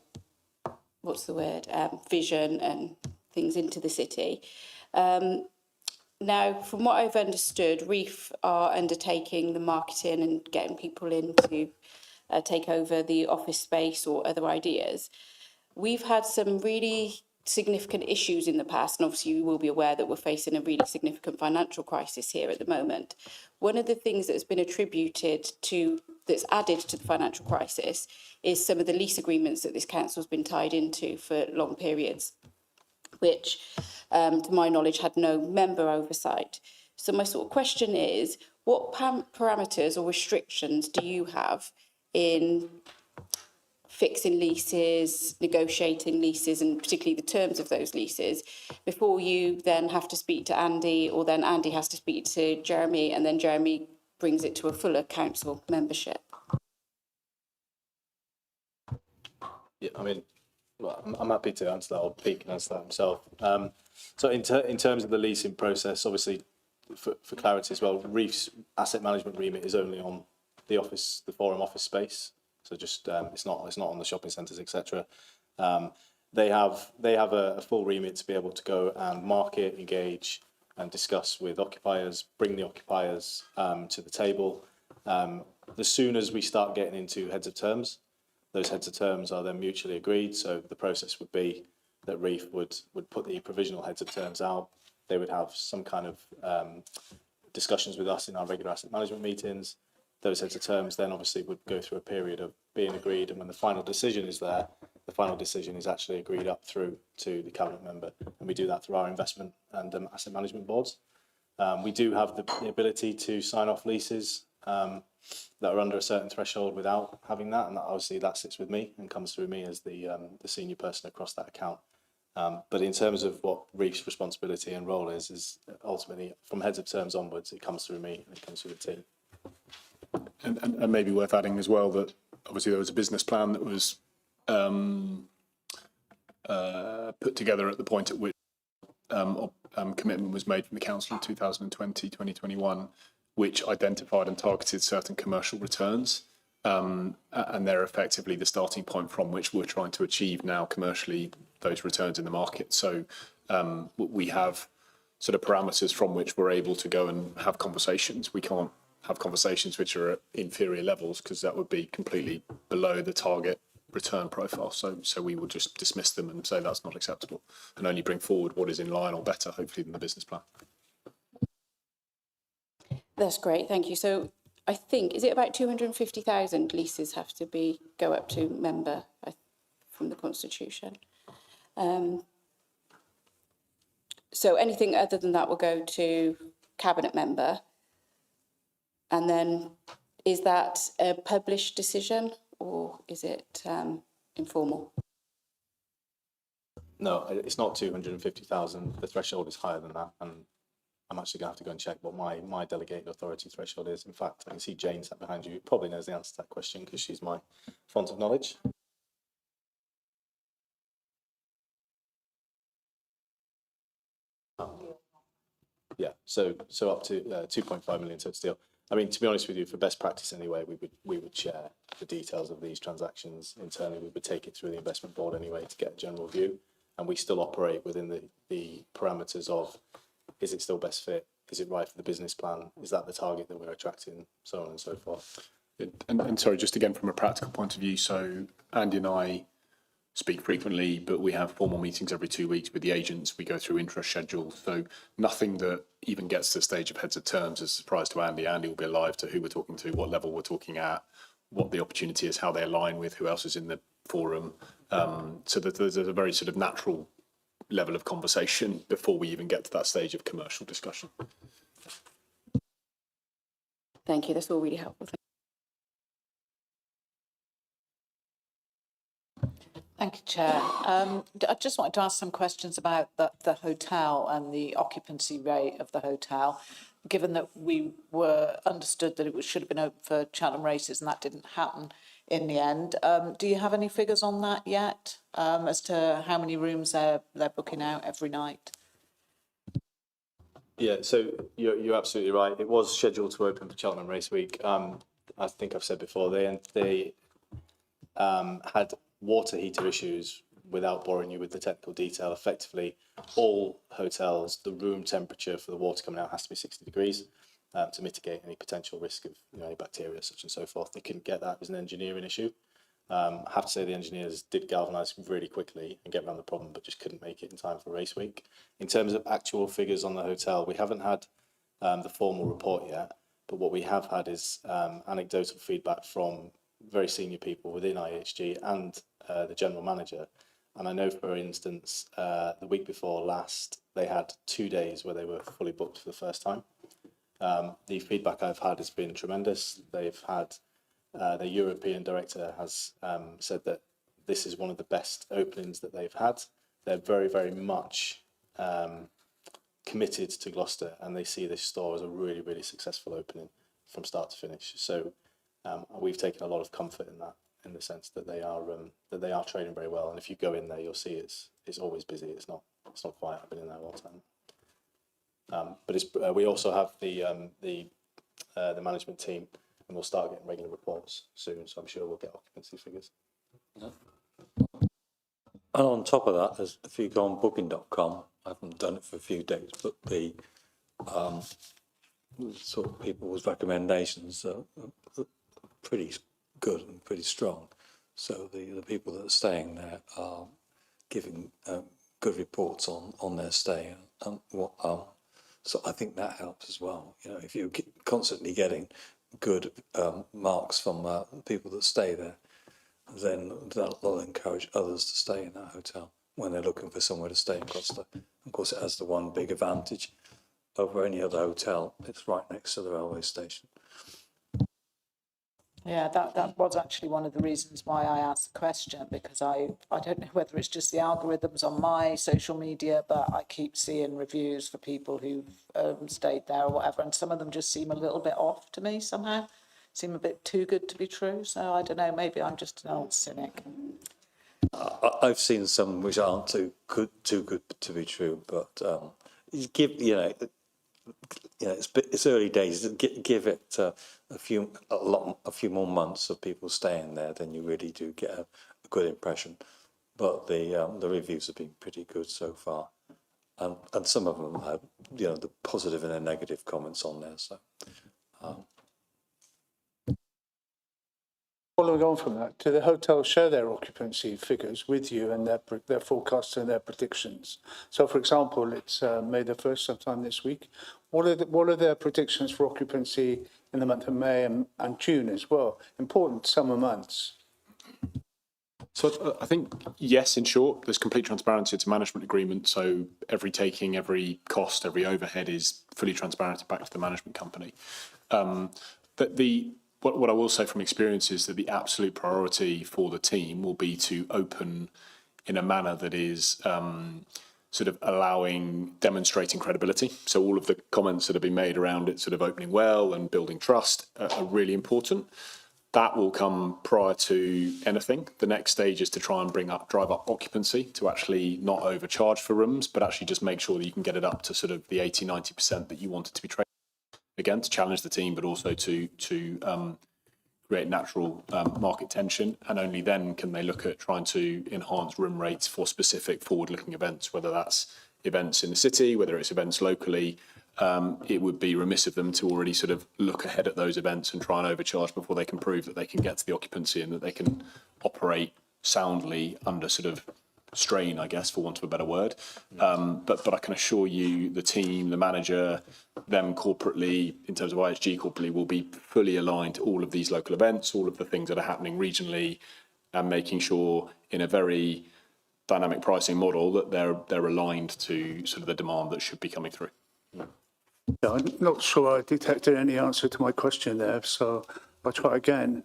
what's the word, vision and things into the city. Now, from what I've understood, Reef are undertaking the marketing and getting people in to take over the office space or other ideas. We've had some really significant issues in the past, and obviously you will be aware that we're facing a really significant financial crisis here at the moment. One of the things that has been attributed to, that's added to the financial crisis, is some of the lease agreements that this council's been tied into for long periods, which, to my knowledge, had no member oversight. So my sort of question is, what parameters or restrictions do you have in fixing leases, negotiating leases, and particularly the terms of those leases, before you then have to speak to Andy, or then Andy has to speak to Jeremy, and then Jeremy brings it to a fuller council membership? Yeah, I mean, well, I'm happy to answer that, or Pete can answer that himself. So in terms of the leasing process, obviously, for clarity as well, Reef's asset management remit is only on the office, the forum office space. So just it's not on the shopping centres, etc. They have a full remit to be able to go and market, engage, and discuss with occupiers, bring the occupiers to the table. As soon as we start getting into heads of terms, those heads of terms are then mutually agreed. So the process would be that Reef would put the provisional heads of terms out. They would have some kind of discussions with us in our regular asset management meetings. Those heads of terms then obviously would go through a period of being agreed, and when the final decision is there, the final decision is actually agreed up through to the cabinet member, and we do that through our investment and asset management boards. We do have the ability to sign off leases that are under a certain threshold without having that, and obviously that sits with me and comes through me as the senior person across that account. But in terms of what Reef's responsibility and role is ultimately from heads of terms onwards, it comes through me and it comes through the team. And maybe worth adding as well that obviously there was a business plan that was put together at the point at which commitment was made from the council in 2020, 2021, which identified and targeted certain commercial returns. And they're effectively the starting point from which we're trying to achieve now commercially those returns in the market. So we have sort of parameters from which we're able to go and have conversations. We can't have conversations which are at inferior levels because that would be completely below the target return profile. So we will just dismiss them and say that's not acceptable and only bring forward what is in line or better, hopefully, than the business plan. That's great, thank you. So I think, is it about 250,000 leases have to go up to member from the Constitution? So anything other than that will go to cabinet member. And then is that a published decision or is it informal? No, it's not 250,000. The threshold is higher than that, and I'm actually going to have to go and check what my delegated authority threshold is. In fact, I can see Jane sat behind you, who probably knows the answer to that question because she's my font of knowledge. Yeah, so up to 2.5 million total deal. I mean, to be honest with you, for best practice anyway, we would share the details of these transactions internally. We would take it through the investment board anyway to get a general view, and we still operate within the parameters of: is it still best fit? Is it right for the business plan? Is that the target that we're attracting? So on and so forth. And sorry, just again from a practical point of view, so Andy and I speak frequently, but we have formal meetings every 2 weeks with the agents. We go through interest schedules. So nothing that even gets to the stage of heads of terms is a surprise to Andy. Andy will be alive to who we're talking to, what level we're talking at, what the opportunity is, how they align with who else is in the forum. So that there's a very sort of natural level of conversation before we even get to that stage of commercial discussion. Thank you. That's all really helpful. Thank you, Chair. I just wanted to ask some questions about the hotel and the occupancy rate of the hotel, given that we were understood that it should have been open for Cheltenham races and that didn't happen in the end. Do you have any figures on that yet, as to how many rooms they're booking out every night? Yeah, so you're absolutely right. It was scheduled to open for Cheltenham Race Week. I think I've said before, they had water heater issues. Without boring you with the technical detail, effectively all hotels, the room temperature for the water coming out has to be 60 degrees to mitigate any potential risk of any bacteria such and so forth. They couldn't get that. It was an engineering issue. I have to say the engineers did galvanise really quickly and get around the problem, but just couldn't make it in time for race week. In terms of actual figures on the hotel, we haven't had the formal report yet, but what we have had is anecdotal feedback from very senior people within IHG and the general manager. And I know, for instance, the week before last, they had 2 days where they were fully booked for the first time. The feedback I've had has been tremendous. They've had, the European director has said that this is one of the best openings that they've had. They're very, very much committed to Gloucester, and they see this store as a really, really successful opening from start to finish. So we've taken a lot of comfort in that, in the sense that they are trading very well. And if you go in there, you'll see it's always busy. It's not quiet. I've been in there all the time. But we also have the management team, and we'll start getting regular reports soon. So I'm sure we'll get occupancy figures. Yeah. And on top of that, if you go on booking.com, I haven't done it for a few days, but the sort of people's recommendations are pretty good and pretty strong. So the people that are staying there are giving good reports on their stay. So I think that helps as well. If you're constantly getting good marks from people that stay there, then that'll encourage others to stay in that hotel when they're looking for somewhere to stay in Gloucester. Of course, it has the one big advantage over any other hotel. It's right next to the railway station. Yeah, that was actually one of the reasons why I asked the question, because I don't know whether it's just the algorithms on my social media, but I keep seeing reviews for people who've stayed there or whatever, and some of them just seem a little bit off to me somehow, seem a bit too good to be true. So I don't know, maybe I'm just an old cynic. I've seen some which aren't too good to be true, but it's early days. Give it a few more months of people staying there, then you really do get a good impression. But the reviews have been pretty good so far, and some of them had the positive and the negative comments on there. So. Following on from that, do the hotels share their occupancy figures with you and their forecasts and their predictions? So, for example, it's May the 1st, sometime this week. What are their predictions for occupancy in the month of May and June as well? Important summer months. So I think, yes, in short, there's complete transparency. It's a management agreement. So every taking, every cost, every overhead is fully transparent back to the management company. But what I will say from experience is that the absolute priority for the team will be to open in a manner that is sort of demonstrating credibility. So all of the comments that have been made around it sort of opening well and building trust are really important. That will come prior to anything. The next stage is to try and drive up occupancy, to actually not overcharge for rooms, but actually just make sure that you can get it up to sort of the 80-90% that you want it to be traded. Again, to challenge the team, but also to create natural market tension. And only then can they look at trying to enhance room rates for specific forward-looking events, whether that's events in the city, whether it's events locally. it would be remiss of them to already sort of look ahead at those events and try and overcharge before they can prove that they can get to the occupancy and that they can operate soundly under sort of strain, I guess, for want of a better word. But I can assure you, the team, the manager, them corporately, in terms of IHG corporately, will be fully aligned to all of these local events, all of the things that are happening regionally, and making sure in a very dynamic pricing model that they're aligned to sort of the demand that should be coming through. Yeah, I'm not sure I detected any answer to my question there, so I'll try again.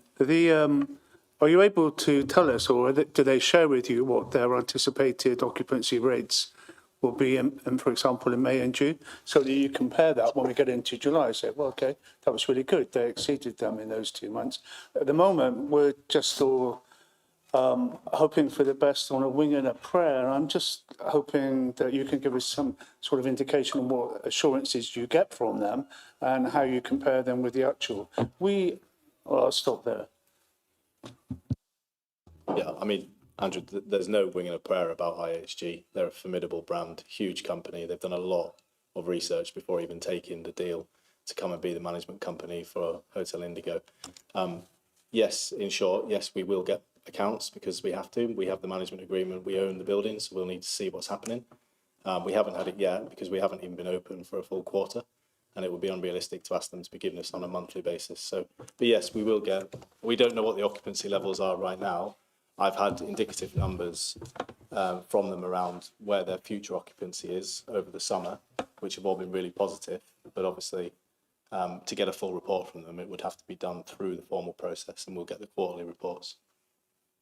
Are you able to tell us, or do they share with you what their anticipated occupancy rates will be, for example, in May and June, so that you compare that when we get into July? Say, well, okay, that was really good. They exceeded them in those 2 months. At the moment, we're just all hoping for the best on a wing and a prayer. And I'm just hoping that you can give us some sort of indication of what assurances you get from them and how you compare them with the actual. I'll stop there. Yeah, I mean, Andrew, there's no wing and a prayer about IHG. They're a formidable brand, huge company. They've done a lot of research before even taking the deal to come and be the management company for Hotel Indigo. Yes, in short, yes, we will get accounts because we have to. We have the management agreement. We own the building, so we'll need to see what's happening. We haven't had it yet because we haven't even been open for a full quarter, and it would be unrealistic to ask them to be giving us on a monthly basis. So, but yes, we will get. We don't know what the occupancy levels are right now. I've had indicative numbers from them around where their future occupancy is over the summer, which have all been really positive. But obviously, to get a full report from them, it would have to be done through the formal process, and we'll get the quarterly reports.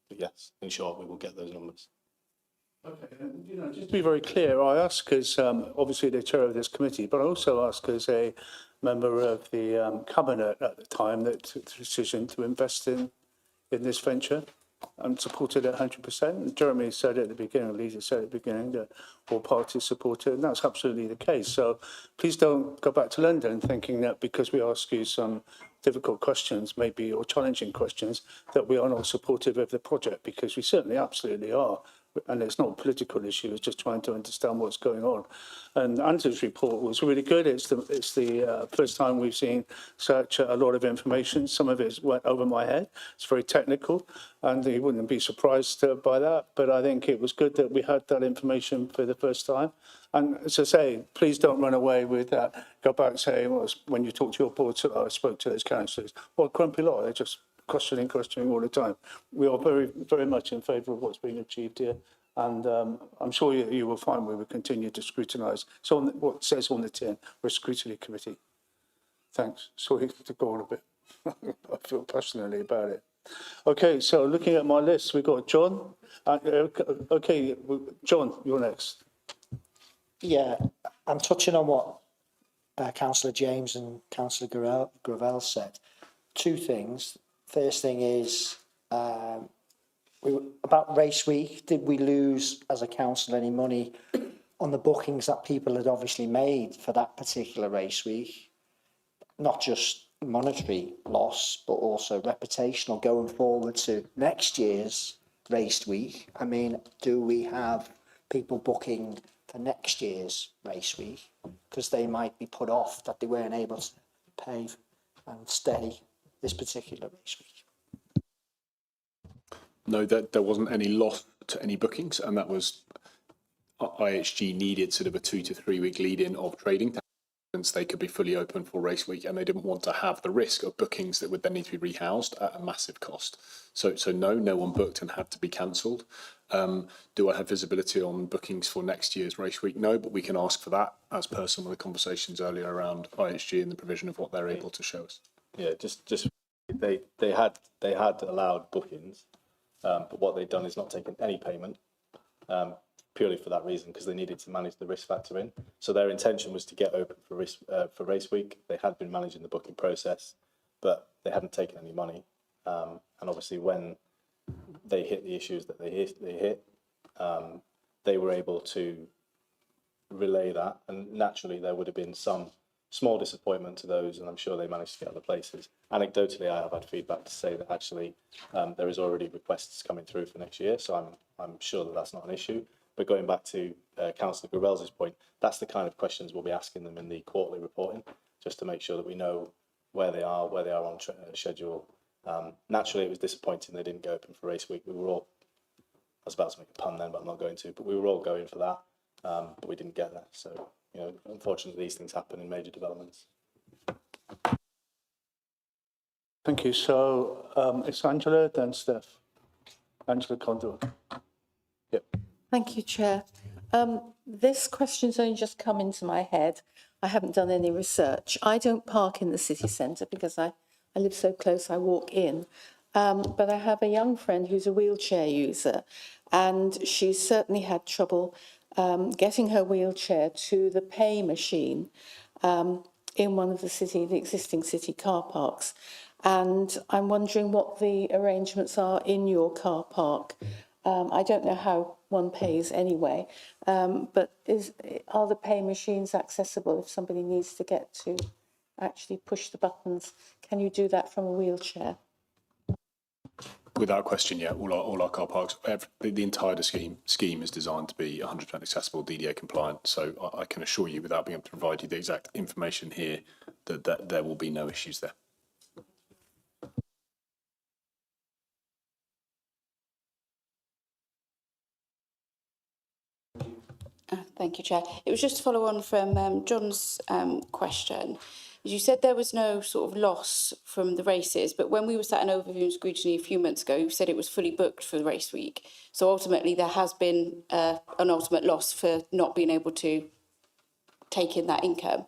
But yes, in short, we will get those numbers. Okay, and, just to be very clear, I ask as obviously the chair of this committee, but I also ask as a member of the cabinet at the time that took the decision to invest in this venture. And supported it 100%. Jeremy said at the beginning, Lisa said at the beginning that all parties supported it, and that's absolutely the case. So please don't go back to London thinking that because we ask you some difficult questions, maybe, or challenging questions, that we are not supportive of the project, because we certainly absolutely are. And it's not a political issue, it's just trying to understand what's going on. And Andrew's report was really good. It's the first time we've seen such a lot of information. Some of it went over my head. It's very technical, and you wouldn't be surprised by that. But I think it was good that we had that information for the first time. And as I say, please don't run away with that. Go back and say, well, when you talk to your board, I spoke to those councillors. Well, grumpy lot, they're just questioning all the time. We are very, very much in favour of what's being achieved here, and I'm sure you will find we will continue to scrutinise. So what says on the tin, we're a scrutiny committee. Thanks. Sorry to go on a bit. I feel passionately about it. Okay, so looking at my list, we've got John. Okay, John, you're next. Yeah, I'm touching on what Councillor James and Councillor Gravel said. Two things. First thing is about race week. Did we lose as a council any money on the bookings that people had obviously made for that particular race week? Not just monetary loss, but also reputational going forward to next year's race week. I mean, do we have people booking for next year's race week because they might be put off that they weren't able to pay and stay this particular race week? No, there wasn't any loss to any bookings, and that was IHG needed sort of a 2 to 3 week lead in of trading since they could be fully open for race week, and they didn't want to have the risk of bookings that would then need to be rehoused at a massive cost. So no one booked and had to be cancelled. Do I have visibility on bookings for next year's race week? No, but we can ask for that as per some of the conversations earlier around IHG and the provision of what they're able to show us. Yeah, just they had allowed bookings, but what they've done is not taken any payment, purely for that reason, because they needed to manage the risk factor in. So their intention was to get open for race week. They had been managing the booking process, but they hadn't taken any money. And obviously, when they hit the issues that they hit, they were able to relay that, and naturally there would have been some small disappointment to those, and I'm sure they managed to get other places. Anecdotally, I have had feedback to say that actually there is already requests coming through for next year, so I'm sure that that's not an issue. But going back to Councillor Gravell's point, that's the kind of questions we'll be asking them in the quarterly reporting, just to make sure that we know where they are on schedule. Naturally, it was disappointing they didn't go open for race week. We were all, I was about to make a pun then, but I'm not going to, but we were all going for that, but we didn't get there. So, you know, unfortunately, these things happen in major developments. Thank you. So it's Angela, then Steph. Angela Condor. Yep. Thank you, Chair. This question's only just come into my head. I haven't done any research. I don't park in the city centre because I live so close, I walk in. But I have a young friend who's a wheelchair user, and she's certainly had trouble getting her wheelchair to the pay machine in one of the existing city car parks. And I'm wondering what the arrangements are in your car park. I don't know how one pays anyway, but are the pay machines accessible if somebody needs to get to actually push the buttons? Can you do that from a wheelchair? Without question, yeah, all our car parks, the entire scheme is designed to be 100% accessible, DDA compliant. So I can assure you, without being able to provide you the exact information here, that there will be no issues there. Thank you, Chair. It was just to follow on from John's question. You said there was no sort of loss from the races, but when we were sat in overview and scrutiny a few months ago, you said it was fully booked for the race week. So ultimately, there has been an ultimate loss for not being able to take in that income.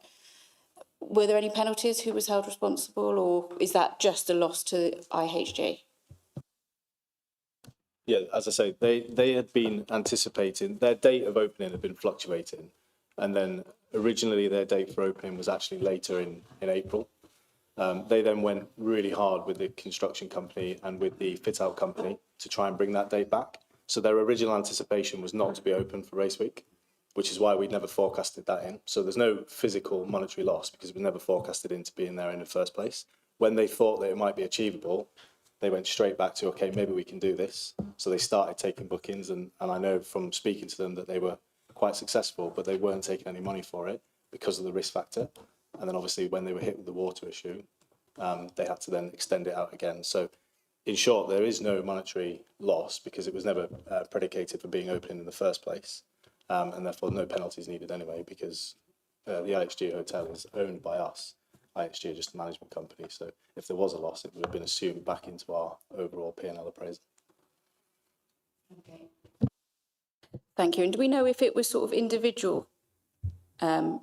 Were there any penalties? Who was held responsible, or is that just a loss to IHG? Yeah, as I say, they had been anticipating, their date of opening had been fluctuating. And then originally their date for opening was actually later in April. They then went really hard with the construction company and with the fit out company to try and bring that date back. So their original anticipation was not to be open for race week, which is why we'd never forecasted that in. So there's no physical monetary loss because we never forecasted in to be in there in the first place. When they thought that it might be achievable, they went straight back to, okay, maybe we can do this. So they started taking bookings, and I know from speaking to them that they were quite successful, but they weren't taking any money for it because of the risk factor. And then obviously when they were hit with the water issue, they had to then extend it out again. So in short, there is no monetary loss because it was never predicated for being open in the first place. And therefore no penalties needed anyway, because the IHG hotel is owned by us. IHG are just a management company, so if there was a loss, it would have been assumed back into our overall P&L appraisal. Okay. Thank you. And do we know if it was sort of individual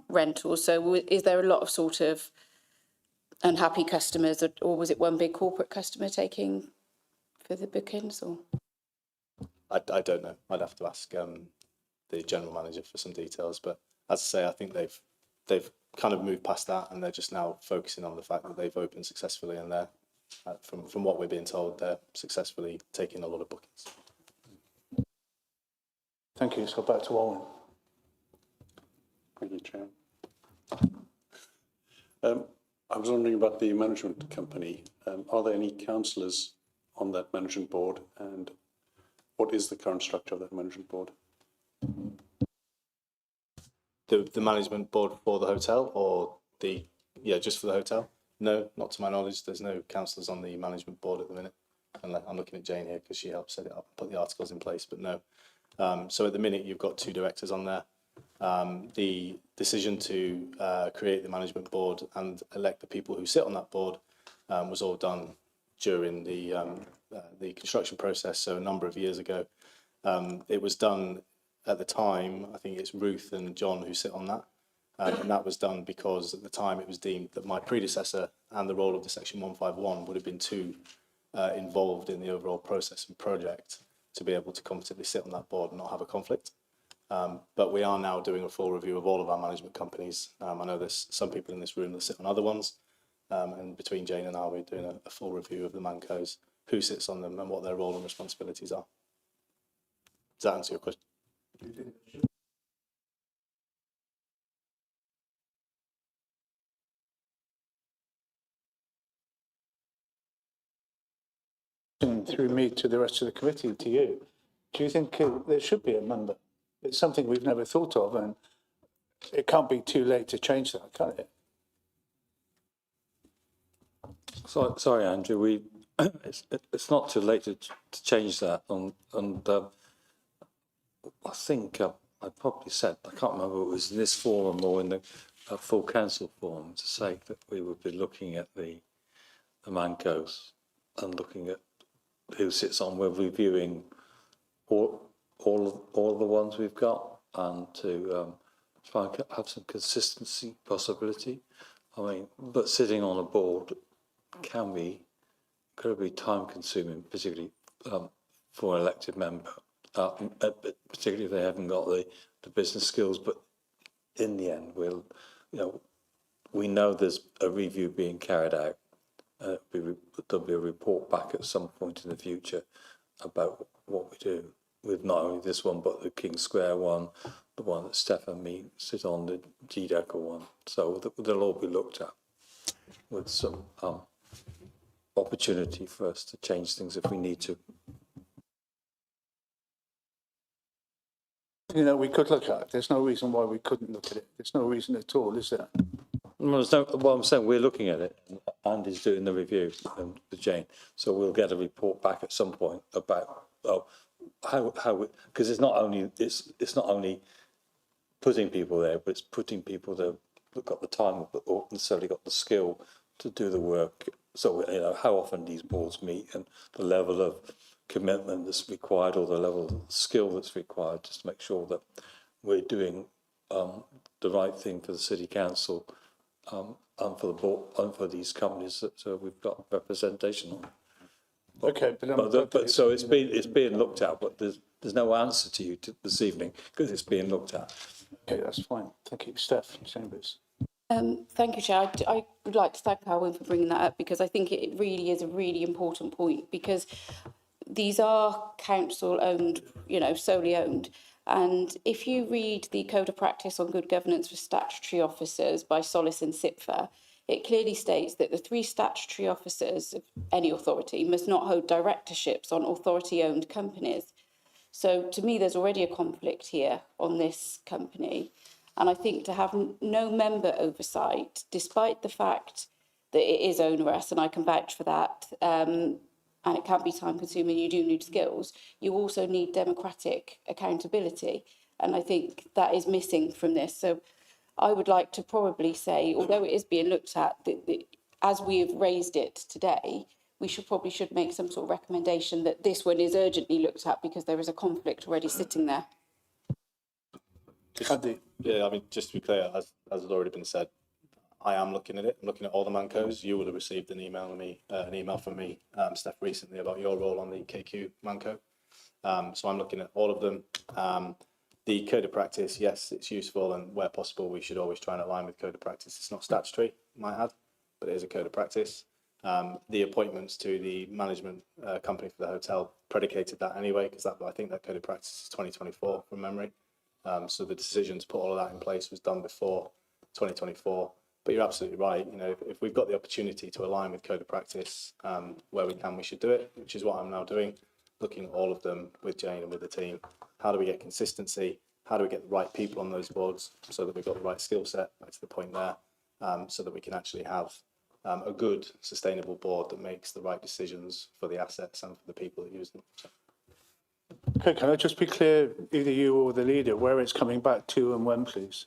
rentals? So is there a lot of sort of unhappy customers, or was it one big corporate customer taking for the bookings? Or I don't know. I'd have to ask the general manager for some details. But as I say, I think they've kind of moved past that, and they're just now focusing on the fact that they've opened successfully, and they're from what we're being told, they're successfully taking a lot of bookings. Thank you. So back to Owen. Thank you, Chair. I was wondering about the management company. Are there any councillors on that management board, and what is the current structure of that management board? The management board for the hotel, or just for the hotel? No, not to my knowledge. There's no councillors on the management board at the minute. And I'm looking at Jane here because she helped set it up, put the articles in place, but no. So at the minute, you've got 2 directors on there. The decision to create the management board and elect the people who sit on that board was all done during the construction process, so a number of years ago. It was done at the time, I think it's Ruth and John who sit on that. And that was done because at the time it was deemed that my predecessor and the role of the Section 151 would have been too involved in the overall process and project to be able to comfortably sit on that board and not have a conflict. But we are now doing a full review of all of our management companies. I know there's some people in this room that sit on other ones. And between Jane and I, we're doing a full review of the Mancos, who sits on them and what their role and responsibilities are. Does that answer your question? Through me to the rest of the committee, to you. Do you think there should be a member it's something we've never thought of, and it can't be too late to change that, can it? Sorry, Andrew, it's not too late to change that, and I think I probably said, I can't remember if it was in this forum or in the full council forum, to say that we would be looking at the Mancos and looking at who sits on. We're reviewing all of the ones we've got, and to try and have some consistency possibility. I mean, but sitting on a board can be incredibly time consuming, particularly for an elected member, particularly if they haven't got the business skills. But in the end, we know there's a review being carried out. There'll be a report back at some point in the future about what we do with not only this one, but the King Square one, the one that Steph and me sit on, the GDECA one. So they'll all be looked at with some opportunity for us to change things if we need to. We could look at it. There's no reason why we couldn't look at it. There's no reason at all, is there? Well, I'm saying we're looking at it, and Andy's doing the review with Jane. So we'll get a report back at some point about how because it's not only putting people there, but it's putting people there that got the time but not necessarily got the skill to do the work. So how often these boards meet and the level of commitment that's required, or the level of skill that's required, just to make sure that we're doing the right thing for the city council. And for the board and for these companies that we've got representation on. Okay, but so it's being looked at, but there's no answer to you this evening because it's being looked at. Okay, that's fine. Thank you, Steph Chambers. Thank you, Chair. I would like to thank Alwyn for bringing that up, because I think it really is a really important point, because these are council owned, solely owned. And if you read the Code of Practice on Good Governance for Statutory Officers by Solis and Sipfer, it clearly states that the 3 statutory officers of any authority must not hold directorships on authority-owned companies. So to me, there's already a conflict here on this company. And I think to have no member oversight, despite the fact that it is onerous, and I can vouch for that, and it can be time consuming, you do need skills, you also need democratic accountability. And I think that is missing from this. So I would like to probably say, although it is being looked at, as we have raised it today, we should make some sort of recommendation that this one is urgently looked at because there is a conflict already sitting there. Yeah, I mean, just to be clear, as has already been said, I am looking at it. I'm looking at all the Mancos. You would have received an email from me, Steph, recently about your role on the KQ Manco. So I'm looking at all of them. The code of practice, yes, it's useful, and where possible, we should always try and align with code of practice. It's not statutory, might add, but it is a code of practice. The appointments to the management company for the hotel predicated that anyway, because I think that code of practice is 2024 from memory. So the decision to put all of that in place was done before 2024. But you're absolutely right. If we've got the opportunity to align with code of practice where we can, we should do it, which is what I'm now doing, looking at all of them with Jane and with the team. How do we get consistency? How do we get the right people on those boards so that we've got the right skill set, back to the point there, so that we can actually have a good, sustainable board that makes the right decisions for the assets and for the people that use them. Okay, can I just be clear, either you or the leader, where it's coming back to and when, please?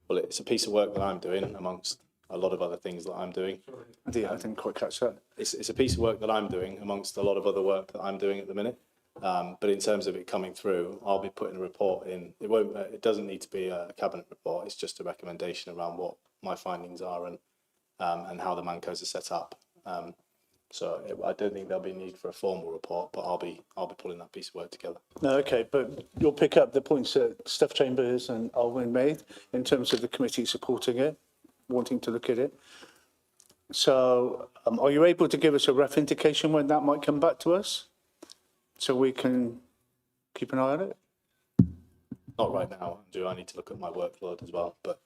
Well, it's a piece of work that I'm doing amongst a lot of other things that I'm doing. I didn't quite catch that. It's a piece of work that I'm doing amongst a lot of other work that I'm doing at the minute. But in terms of it coming through, I'll be putting a report in. It doesn't need to be a cabinet report. It's just a recommendation around what my findings are and how the Mancos are set up. So I don't think there'll be a need for a formal report, but I'll be pulling that piece of work together. No, okay, but you'll pick up the points that Steph Chambers and Alwyn made in terms of the committee supporting it, wanting to look at it. So are you able to give us a rough indication when that might come back to us so we can keep an eye on it? Not right now, Andrew. I need to look at my workload as well, but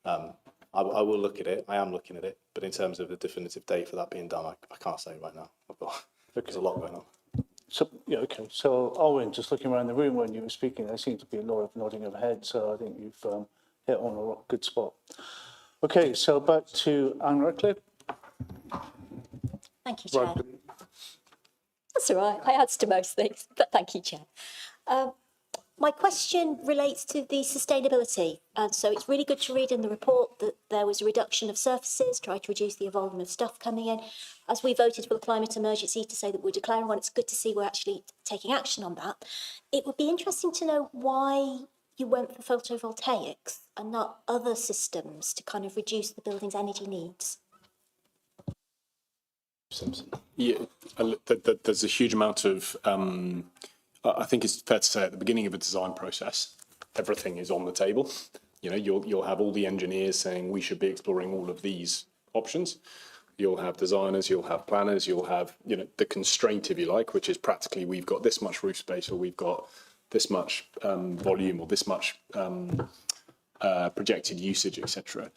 I will look at it. I am looking at it, but in terms of the definitive date for that being done, I can't say right now. There's a lot going on. So, yeah, okay. So, Owen, just looking around the room when you were speaking, there seemed to be a lot of nodding of heads. So I think you've hit on a good spot. Okay, so back to Anne Radcliffe. Thank you, Chair. That's all right. I answer to most things, but thank you, Chair. My question relates to the sustainability. And so it's really good to read in the report that there was a reduction of surfaces, try to reduce the involvement of stuff coming in. As we voted for the climate emergency to say that we're declaring one, it's good to see we're actually taking action on that. It would be interesting to know why you went for photovoltaics and not other systems to kind of reduce the building's energy needs. Simpson. Yeah, there's a huge amount of, I think it's fair to say at the beginning of a design process, everything is on the table. You know, you'll have all the engineers saying we should be exploring all of these options. You'll have designers, you'll have planners, you'll have, you know, the constraint, if you like, which is practically we've got this much roof space or we've got this much volume or this much projected usage, etc.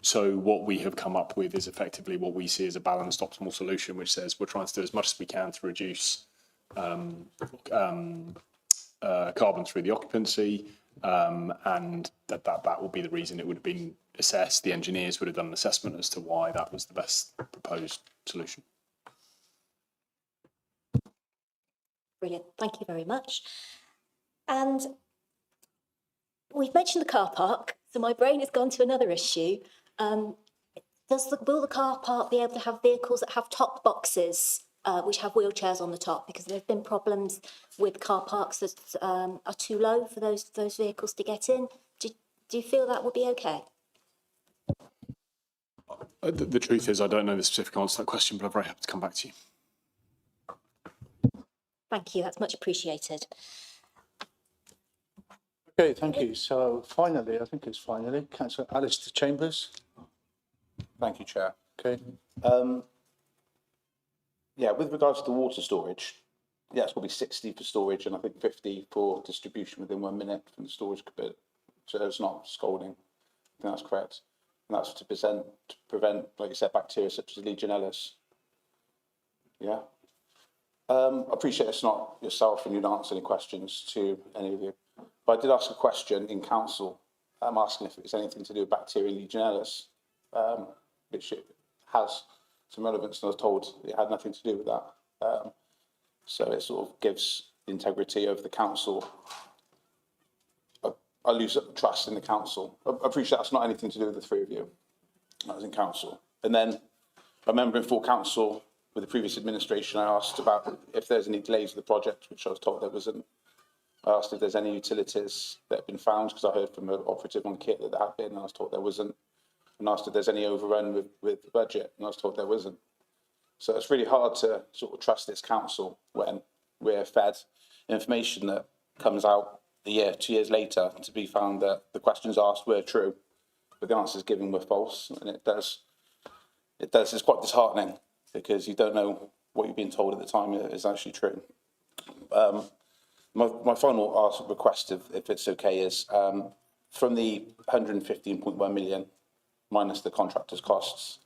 So what we have come up with is effectively what we see as a balanced optimal solution, which says we're trying to do as much as we can to reduce carbon through the occupancy, and that will be the reason it would have been assessed. The engineers would have done an assessment as to why that was the best proposed solution. Brilliant. Thank you very much. And we've mentioned the car park, so my brain has gone to another issue. Will the car park be able to have vehicles that have top boxes, which have wheelchairs on the top? Because there have been problems with car parks that are too low for those vehicles to get in. Do you feel that would be okay? The truth is, I don't know the specific answer to that question, but I'm very happy to come back to you. Thank you. That's much appreciated. Okay, thank you. So finally, I think it's finally, Councillor Alistair Chambers. Thank you, Chair. Okay. Yeah, with regards to the water storage, yeah, it's probably 60 for storage and I think 50 for distribution within 1 minute from the storage bit. So it's not scalding. I think that's correct. And that's to prevent, like you said, bacteria such as Legionellas. Yeah. I appreciate it's not yourself and you don't answer any questions to any of you. But I did ask a question in council. I'm asking if it's anything to do with bacteria Legionellas, which it has some relevance, and I was told it had nothing to do with that. So it sort of gives the integrity of the council. I lose trust in the council. I appreciate that's not anything to do with the three of you. I was in council. And then I remember in full council with the previous administration, I asked about if there's any delays of the project, which I was told there wasn't. I asked if there's any utilities that have been found, because I heard from an operative on kit that there had been, and I was told there wasn't. And asked if there's any overrun with the budget, and I was told there wasn't. So it's really hard to sort of trust this council when we're fed information that comes out a year, 2 years later, to be found that the questions asked were true, but the answers given were false. And it's quite disheartening, because you don't know what you're being told at the time is actually true. My final request, if it's okay, is from the 115.1 million minus the contractor's costs,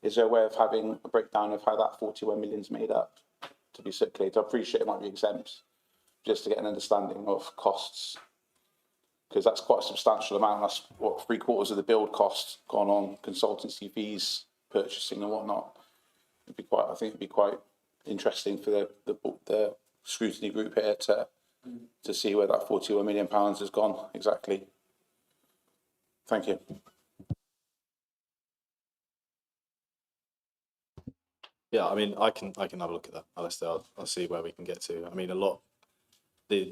is there a way of having a breakdown of how that 41 million is made up to be circulated? I appreciate it might be exempt, just to get an understanding of costs, because that's quite a substantial amount. That's what 3/4 of the build cost gone on consultancy fees, purchasing and whatnot. I think it'd be quite interesting for the scrutiny group here to see where that 41 million pounds has gone exactly. Thank you. Yeah, I mean, I can have a look at that, Alistair. I'll see where we can get to. I mean, a lot. You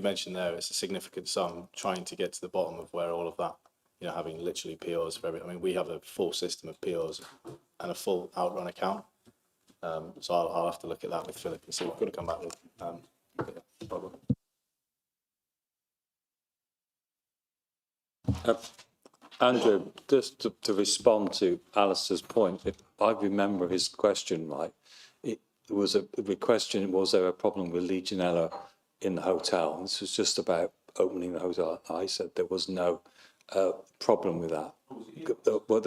mentioned there it's a significant sum. Trying to get to the bottom of where all of that, you know, having literally POs for every. I mean, we have a full system of POs and a full outrun account. So I'll have to look at that with Philip and see what we're going to come back with. Yeah, problem. Andrew, just to respond to Alistair's point, if I remember his question right, the question was there a problem with Legionella in the hotel? And this was just about opening the hotel. I said there was no problem with that. Well,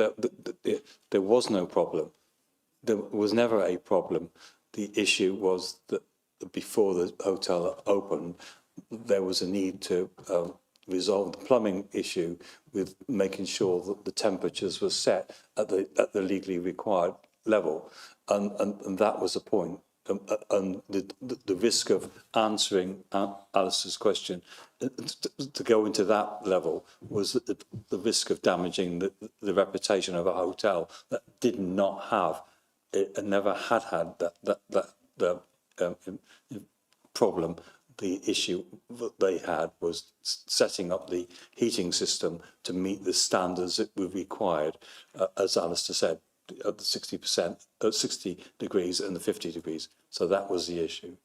there was no problem. There was never a problem the issue was that before the hotel opened, there was a need to resolve the plumbing issue with making sure that the temperatures were set at the legally required level, and that was the point. And the risk of answering Alistair's question, to go into that level, was the risk of damaging the reputation of a hotel that did not have it, and never had that problem. The issue that they had was setting up the heating system to meet the standards that were required, as Alistair said, at the 60%, 60 degrees and the 50 degrees. So that was the issue.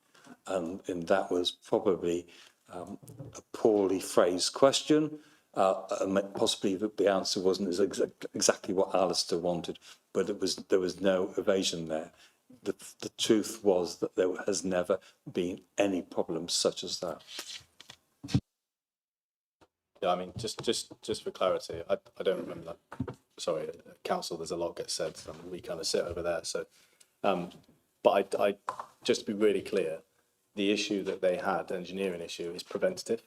And that was probably a poorly phrased question. Possibly the answer wasn't exactly what Alistair wanted, but there was no evasion there. The truth was that there has never been any problem such as that. Yeah, I mean, just for clarity, I don't remember that. Sorry, council, there's a lot gets said, and we kind of sit over there. So, but I just to be really clear, the issue that they had, the engineering issue, is preventative.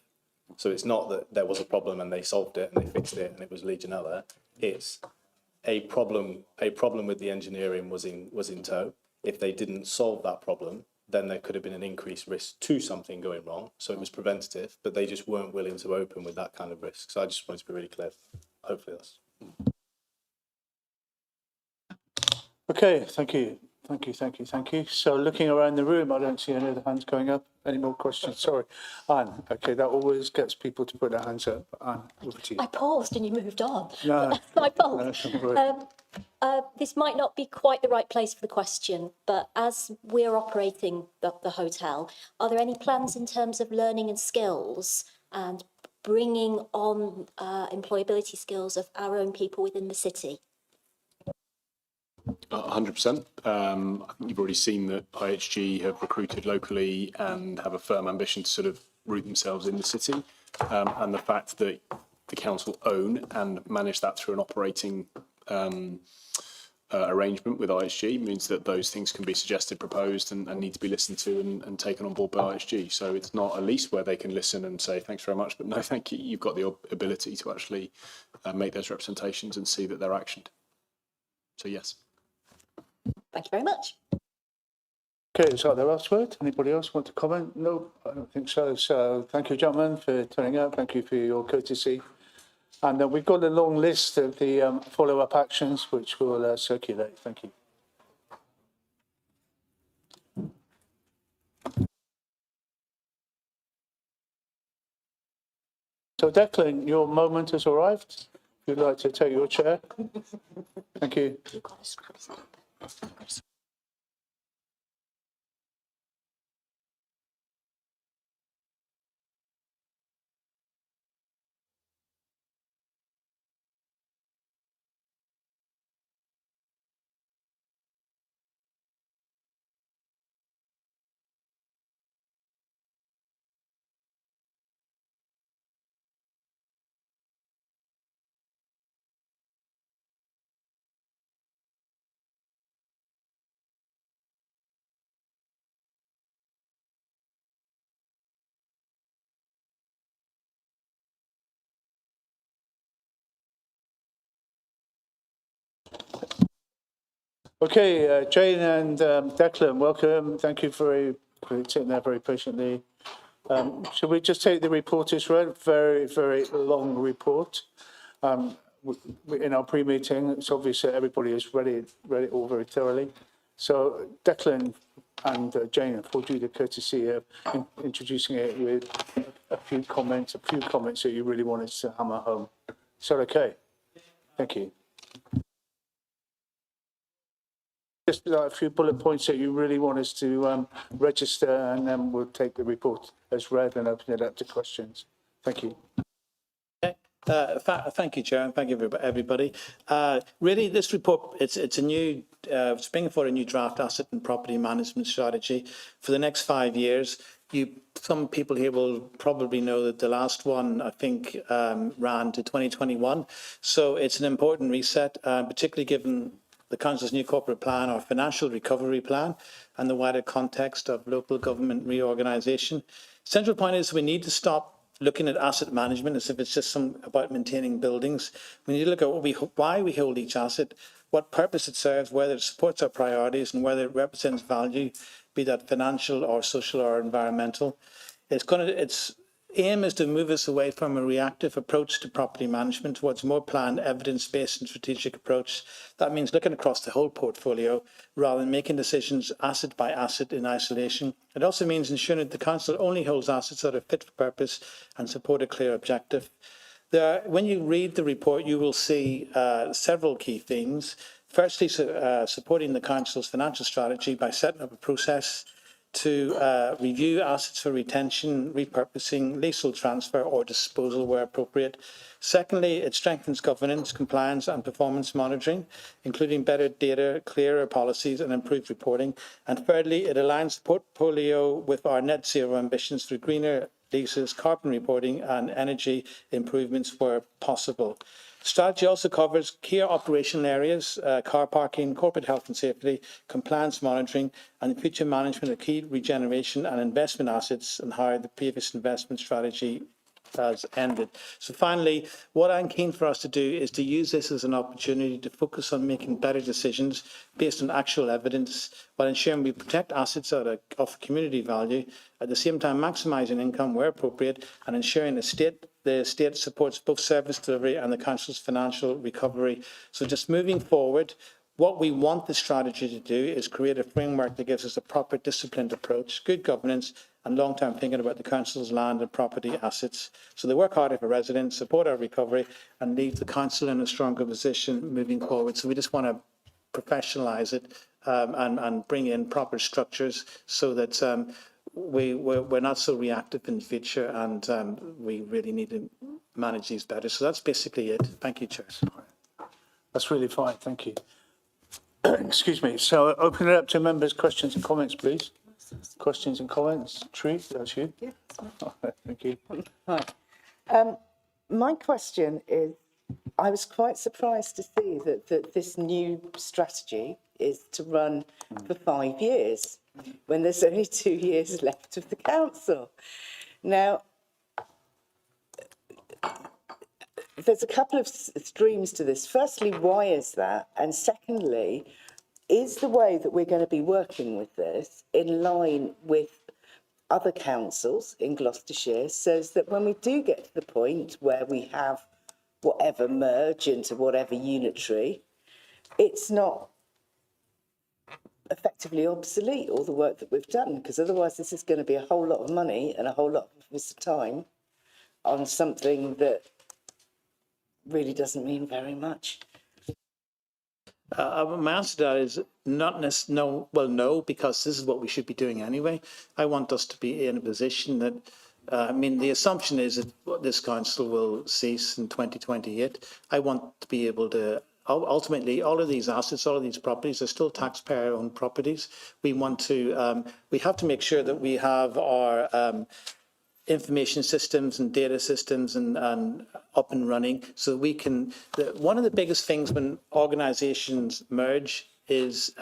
So it's not that there was a problem and they solved it and they fixed it and it was Legionella. It's a problem with the engineering was in tow. If they didn't solve that problem, then there could have been an increased risk to something going wrong. So it was preventative, but they just weren't willing to open with that kind of risk. So I just wanted to be really clear. Hopefully that's... Okay, thank you. Thank you. So looking around the room, I don't see any other hands going up. Any more questions? Sorry. Anne, okay, that always gets people to put their hands up. Anne, over to you. I paused and you moved on. No, That's my fault. no, don't worry. This might not be quite the right place for the question, but as we're operating the hotel, are there any plans in terms of learning and skills and bringing on employability skills of our own people within the city? 100%. I think you've already seen that IHG have recruited locally and have a firm ambition to sort of root themselves in the city. And the fact that the council own and manage that through an operating arrangement with IHG means that those things can be suggested, proposed and need to be listened to and taken on board by IHG. So it's not a lease where they can listen and say, thanks very much, but no, thank you. You've got the ability to actually make those representations and see that they're actioned. So yes. Thank you very much. Okay, is that the last word? Anybody else want to comment? No, I don't think so. So thank you, gentlemen, for turning up. Thank you for your courtesy. And we've got a long list of the follow-up actions, which we'll circulate. Thank you. So Declan, your moment has arrived. If you'd like to take your chair. Thank you. Okay, Jane and Declan, welcome. Thank you for sitting there very patiently. Should we just take the report as read? Very, very long report. In our pre-meeting, it's obvious that everybody has read it all very thoroughly. So Declan and Jane, afford you the courtesy of introducing it with a few comments that you really wanted to hammer home. Is that okay? Thank you. Just a few bullet points that you really want us to register, and then we'll take the report as read and open it up to questions. Thank you. Okay. Thank you, Chair, and thank you, everybody. Really, this report, it's a new, springing for a new draft asset and property management strategy for the next 5 years. Some people here will probably know that the last one, I think, ran to 2021. So it's an important reset, particularly given the Council's new corporate plan, our financial recovery plan, and the wider context of local government reorganisation. Central point is we need to stop looking at asset management as if it's just about maintaining buildings. We need to look at why we hold each asset, what purpose it serves, whether it supports our priorities, and whether it represents value, be that financial or social or environmental. Its aim is to move us away from a reactive approach to property management towards a more planned, evidence-based and strategic approach. That means looking across the whole portfolio rather than making decisions asset by asset in isolation. It also means ensuring that the council only holds assets that are fit for purpose and support a clear objective. When you read the report, you will see several key themes. Firstly, supporting the council's financial strategy by setting up a process to review assets for retention, repurposing, leasehold transfer or disposal where appropriate. Secondly, it strengthens governance, compliance and performance monitoring, including better data, clearer policies and improved reporting. And thirdly, it aligns the portfolio with our net zero ambitions through greener leases, carbon reporting and energy improvements where possible. Strategy also covers key operational areas, car parking, corporate health and safety, compliance monitoring, and future management of key regeneration and investment assets and how the previous investment strategy has ended. So finally, what I'm keen for us to do is to use this as an opportunity to focus on making better decisions based on actual evidence, while ensuring we protect assets that are of community value, at the same time maximising income where appropriate and ensuring the state supports both service delivery and the council's financial recovery. So just moving forward, what we want the strategy to do is create a framework that gives us a proper disciplined approach, good governance and long-term thinking about the council's land and property assets. So they work harder for residents, support our recovery and leave the council in a stronger position moving forward. So we just want to professionalise it and bring in proper structures so that we're not so reactive in the future and we really need to manage these better. So that's basically it. Thank you, Chair. That's really fine, thank you. Excuse me. So open it up to members' questions and comments, please. Questions and comments. Tree, that's you. Yeah. Thank you. Hi. My question is, I was quite surprised to see that this new strategy is to run for 5 years when there's only 2 years left of the council. Now, there's a couple of streams to this. Firstly, why is that? And secondly, is the way that we're going to be working with this in line with other councils in Gloucestershire, so that when we do get to the point where we have whatever merge into whatever unitary, it's not effectively obsolete, all the work that we've done, because otherwise this is going to be a whole lot of money and a whole lot of time on something that really doesn't mean very much. My answer to that is not necessarily, no, because this is what we should be doing anyway. I want us to be in a position that, the assumption is that this council will cease in 2028. I want to be able to, ultimately, all of these assets, all of these properties are still taxpayer-owned properties. We want to, we have to make sure that we have our information systems and data systems and up and running so we can, one of the biggest things when organizations merge is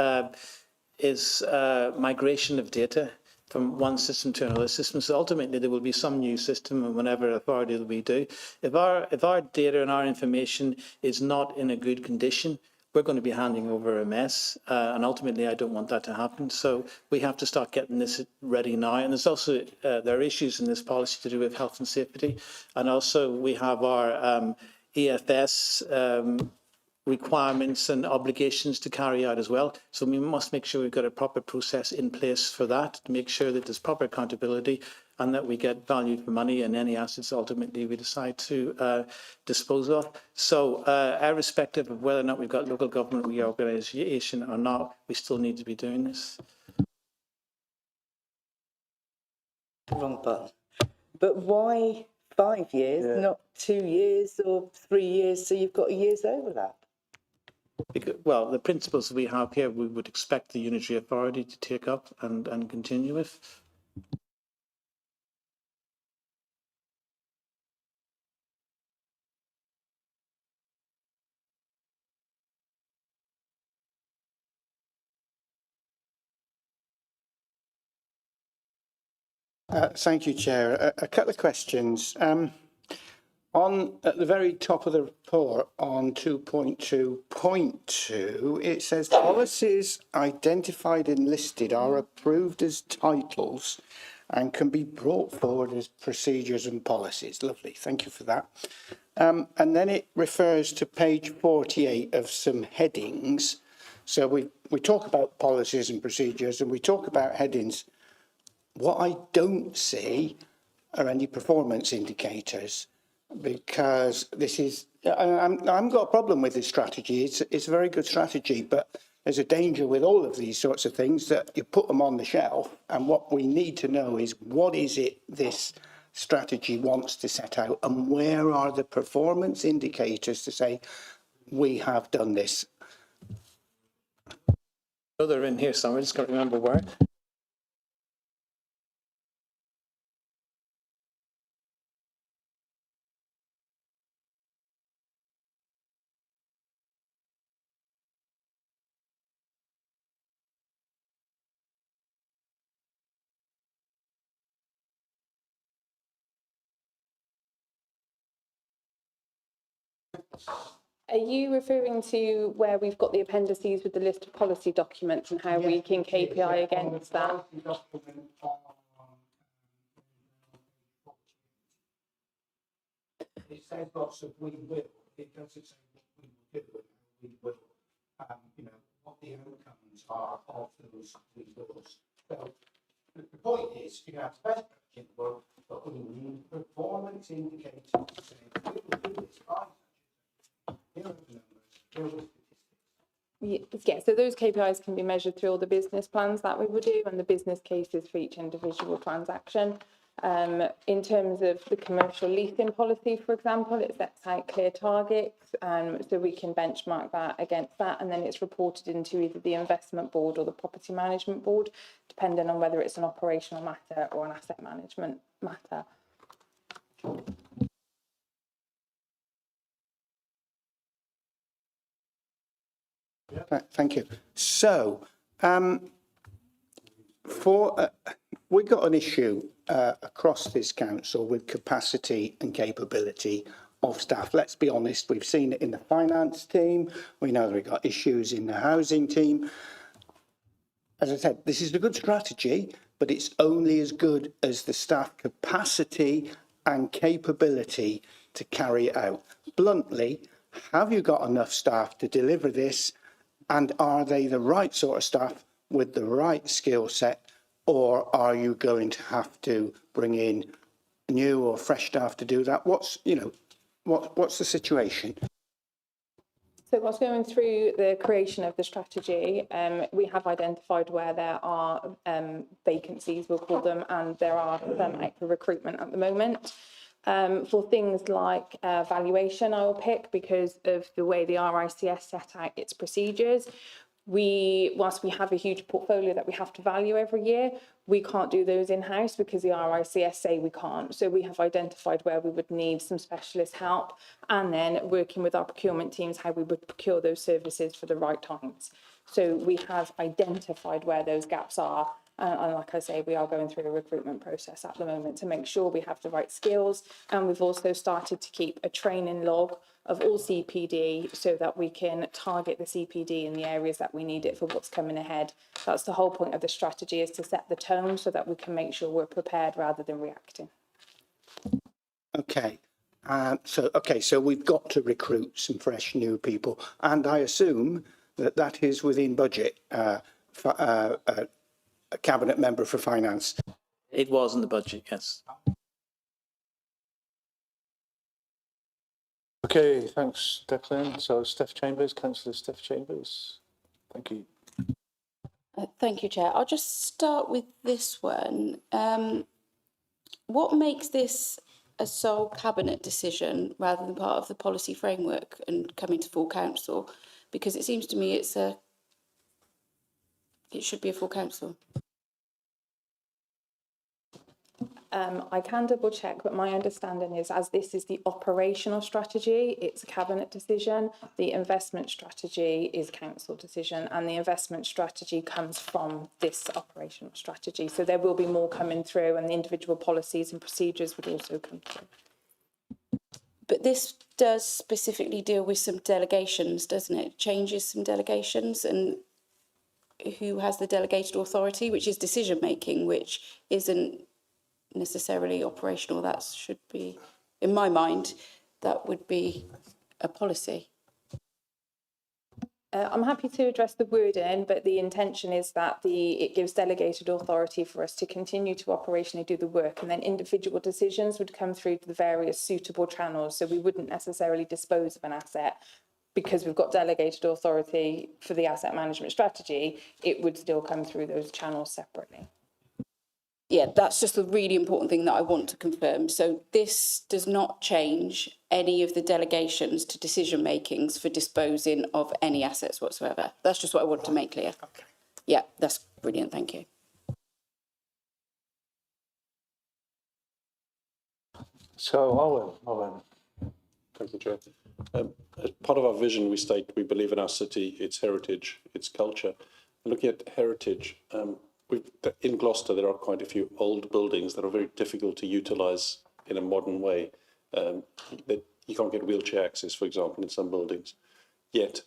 migration of data from one system to another system. So ultimately there will be some new system and whenever authority that we do. If our data and our information is not in a good condition, we're going to be handing over a mess, and ultimately I don't want that to happen. So we have to start getting this ready now. And there's also, there are issues in this policy to do with health and safety. And also we have our EFS requirements and obligations to carry out as well. So we must make sure we've got a proper process in place for that, to make sure that there's proper accountability and that we get value for money and any assets ultimately we decide to dispose of. So irrespective of whether or not we've got local government reorganisation or not, we still need to be doing this. Wrong button. But why 5 years, not 2 years or 3 years, so you've got a year's overlap? Because, well, the principles we have here, we would expect the unitary authority to take up and continue with. Thank you, Chair. A couple of questions. At the very top of the report on 2.2.2, it says policies identified and listed are approved as titles and can be brought forward as procedures and policies. Lovely, thank you for that. And then it refers to page 48 of some headings. So we talk about policies and procedures and we talk about headings. What I don't see are any performance indicators, because this is, I haven't got a problem with this strategy. It's a very good strategy, but there's a danger with all of these sorts of things that you put them on the shelf. And what we need to know is what is it this strategy wants to set out, and where are the performance indicators to say we have done this. Oh, they're in here somewhere, just can't remember where. Are you referring to where we've got the appendices with the list of policy documents and how we can KPI against that? It says lots of we will. It doesn't say what we will do and we will. You know, what the outcomes are of those we wills. So the point is, you have the best practice in the world, but we need performance indicators to say we will do this by here are the numbers, here are the statistics. Yeah, so those KPIs can be measured through all the business plans that we would do and the business cases for each individual transaction. In terms of the commercial leasing policy, for example, it sets out clear targets, so we can benchmark that against that, and then it's reported into either the investment board or the property management board, depending on whether it's an operational matter or an asset management matter. Thank you. So, we've got an issue across this council with capacity and capability of staff. Let's be honest, we've seen it in the finance team. We know that we've got issues in the housing team. As I said, this is a good strategy, but it's only as good as the staff capacity and capability to carry it out. Bluntly, have you got enough staff to deliver this? And are they the right sort of staff with the right skill set? Or are you going to have to bring in new or fresh staff to do that? What's the situation? So whilst going through the creation of the strategy, we have identified where there are vacancies, we'll call them, and there are some out for recruitment at the moment. For things like valuation, I will pick because of the way the RICS set out its procedures. Whilst we have a huge portfolio that we have to value every year, we can't do those in-house because the RICS say we can't. So we have identified where we would need some specialist help, and then working with our procurement teams, how we would procure those services for the right times. So we have identified where those gaps are. And like I say, we are going through a recruitment process at the moment to make sure we have the right skills. And we've also started to keep a training log of all CPD so that we can target the CPD in the areas that we need it for what's coming ahead. That's the whole point of the strategy, is to set the tone so that we can make sure we're prepared rather than reacting. Okay. So we've got to recruit some fresh new people. And I assume that is within budget, a cabinet member for finance. It was in the budget, yes. Okay, thanks, Declan. So Steph Chambers, Councillor Steph Chambers. Thank you. Thank you, Chair. I'll just start with this one. What makes this a sole cabinet decision rather than part of the policy framework and coming to full council? Because it seems to me it should be a full council. I can double check, but my understanding is as this is the operational strategy, it's a cabinet decision. The investment strategy is council decision, and the investment strategy comes from this operational strategy. So there will be more coming through, and the individual policies and procedures would also come through. But this does specifically deal with some delegations, doesn't it? Changes some delegations and who has the delegated authority, which is decision making, which isn't necessarily operational. That should be, in my mind, that would be a policy. I'm happy to address the wording, but the intention is that it gives delegated authority for us to continue to operationally do the work, and then individual decisions would come through to the various suitable channels. So we wouldn't necessarily dispose of an asset because we've got delegated authority for the asset management strategy. It would still come through those channels separately. Yeah, that's just a really important thing that I want to confirm. So this does not change any of the delegations to decision makings for disposing of any assets whatsoever. That's just what I want to make clear. Okay. Yeah, that's brilliant. Thank you. So Owen. Thank you, Chair. As part of our vision, we state we believe in our city, its heritage, its culture. Looking at heritage, in Gloucester, there are quite a few old buildings that are very difficult to utilise in a modern way. That you can't get wheelchair access, for example, in some buildings. Yet,